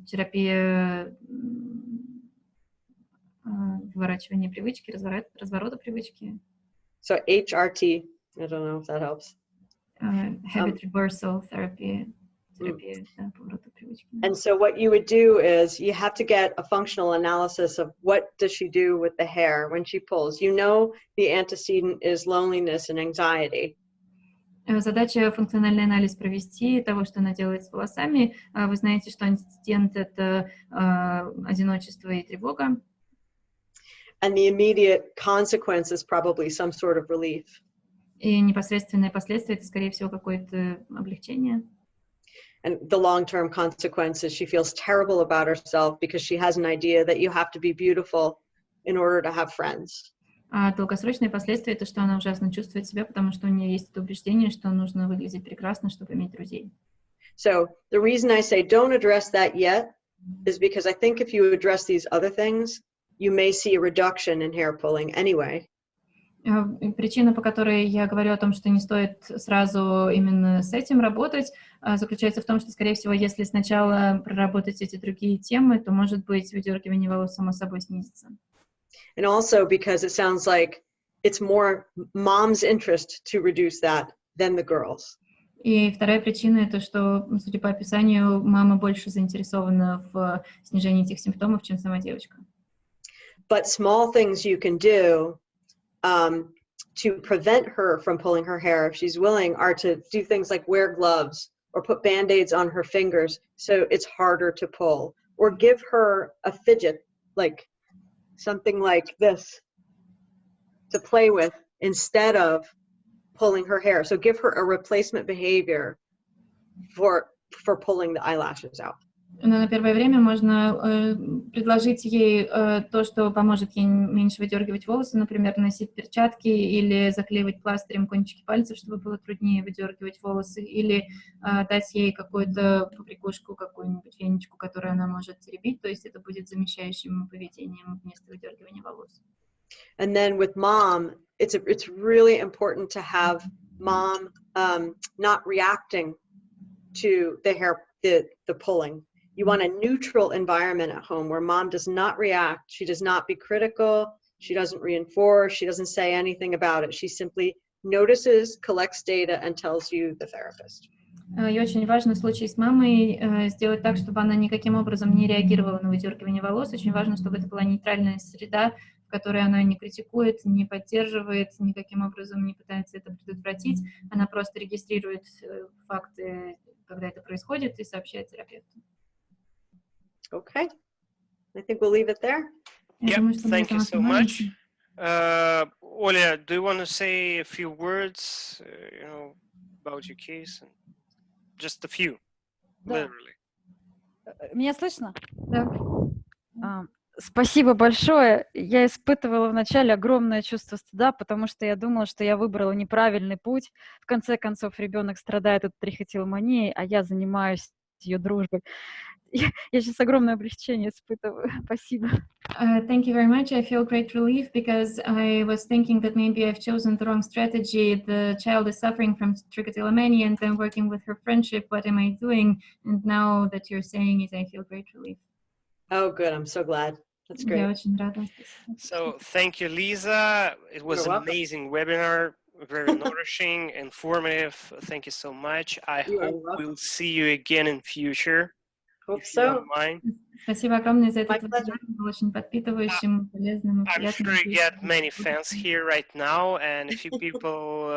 терапия выворачивания привычки, разворота привычки. So HRT, I don't know if that helps. Habit reversal therapy. Поворота привычки. And so what you would do is you have to get a functional analysis of what does she do with the hair when she pulls. You know the antecedent is loneliness and anxiety. Задача функциональный анализ провести того, что она делает с волосами. Вы знаете, что антецедент – это одиночество и тревога. And the immediate consequence is probably some sort of relief. И непосредственное последствие – это, скорее всего, какое-то облегчение. And the long-term consequence is she feels terrible about herself because she has an idea that you have to be beautiful in order to have friends. А долгосрочные последствия – это что она ужасно чувствует себя, потому что у нее есть это убеждение, что нужно выглядеть прекрасно, чтобы иметь друзей. So the reason I say don't address that yet is because I think if you address these other things, you may see a reduction in hair pulling anyway. Причина, по которой я говорю о том, что не стоит сразу именно с этим работать, заключается в том, что, скорее всего, если сначала проработать эти другие темы, то, может быть, выдергивание волос само собой снизится. And also because it sounds like it's more mom's interest to reduce that than the girls. И вторая причина это, что, судя по описанию, мама больше заинтересована в снижении этих симптомов, чем сама девочка. But small things you can do to prevent her from pulling her hair, if she's willing, are to do things like wear gloves or put band-aids on her fingers so it's harder to pull, or give her a fidget, like something like this to play with instead of pulling her hair. So give her a replacement behavior for pulling the eyelashes out. Но на первое время можно предложить ей то, что поможет ей меньше выдергивать волосы, например, носить перчатки или заклеивать пластырем кончики пальцев, чтобы было труднее выдергивать волосы, или дать ей какую-то побрякушку, какую-нибудь фенечку, которую она может теребить, то есть это будет замещающим поведением вместо выдергивания волос. And then with mom, it's really important to have mom not reacting to the hair, the pulling. You want a neutral environment at home where mom does not react. She does not be critical. She doesn't reinforce. She doesn't say anything about it. She simply notices, collects data, and tells you, the therapist. И очень важно в случае с мамой сделать так, чтобы она никаким образом не реагировала на выдергивание волос. Очень важно, чтобы это была нейтральная среда, в которой она не критикует, не поддерживает, никаким образом не пытается это предотвратить. Она просто регистрирует факты, когда это происходит, и сообщает терапевту. Okay. I think we'll leave it there. Yep, thank you so much. Оля, do you want to say a few words, about your case? Just a few, literally. Меня слышно? Да. Спасибо большое. Я испытывала вначале огромное чувство стыда, потому что я думала, что я выбрала неправильный путь. В конце концов, ребенок страдает от трихотиломании, а я занимаюсь ее дружбой. Я сейчас огромное облегчение испытываю. Спасибо. Thank you very much. I feel great relief because I was thinking that maybe I've chosen the wrong strategy. The child is suffering from trichotillomania and I'm working with her friendship. What am I doing? And now that you're saying it, I feel great relief. Oh, good. I'm so glad. That's great. Я очень рада. So thank you, Lisa. It was an amazing webinar, very nourishing, informative. Thank you so much. I hope we'll see you again in future. Hope so. Спасибо огромное за этот вебинар. Был очень подпитывающим, полезным. I'm sure you get many fans here right now, and a few people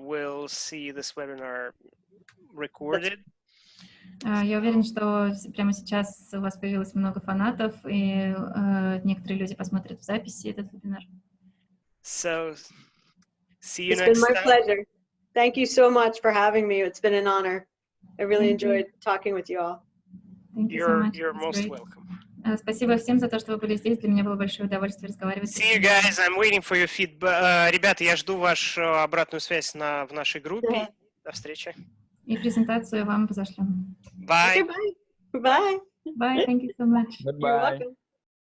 will see this webinar recorded. Я уверен, что прямо сейчас у вас появилось много фанатов, и некоторые люди посмотрят в записи этот вебинар. So, see you next time. It's been my pleasure. Thank you so much for having me. It's been an honor. I really enjoyed talking with you all. You're most welcome. Спасибо всем за то, что вы были здесь. Для меня было большое удовольствие разговаривать. See you guys. I'm waiting for your feedback. Ребята, я жду вашу обратную связь в нашей группе. До встречи. И презентацию вам позашлем. Bye. Okay, bye. Bye. Bye. Thank you so much. Goodbye. You're welcome.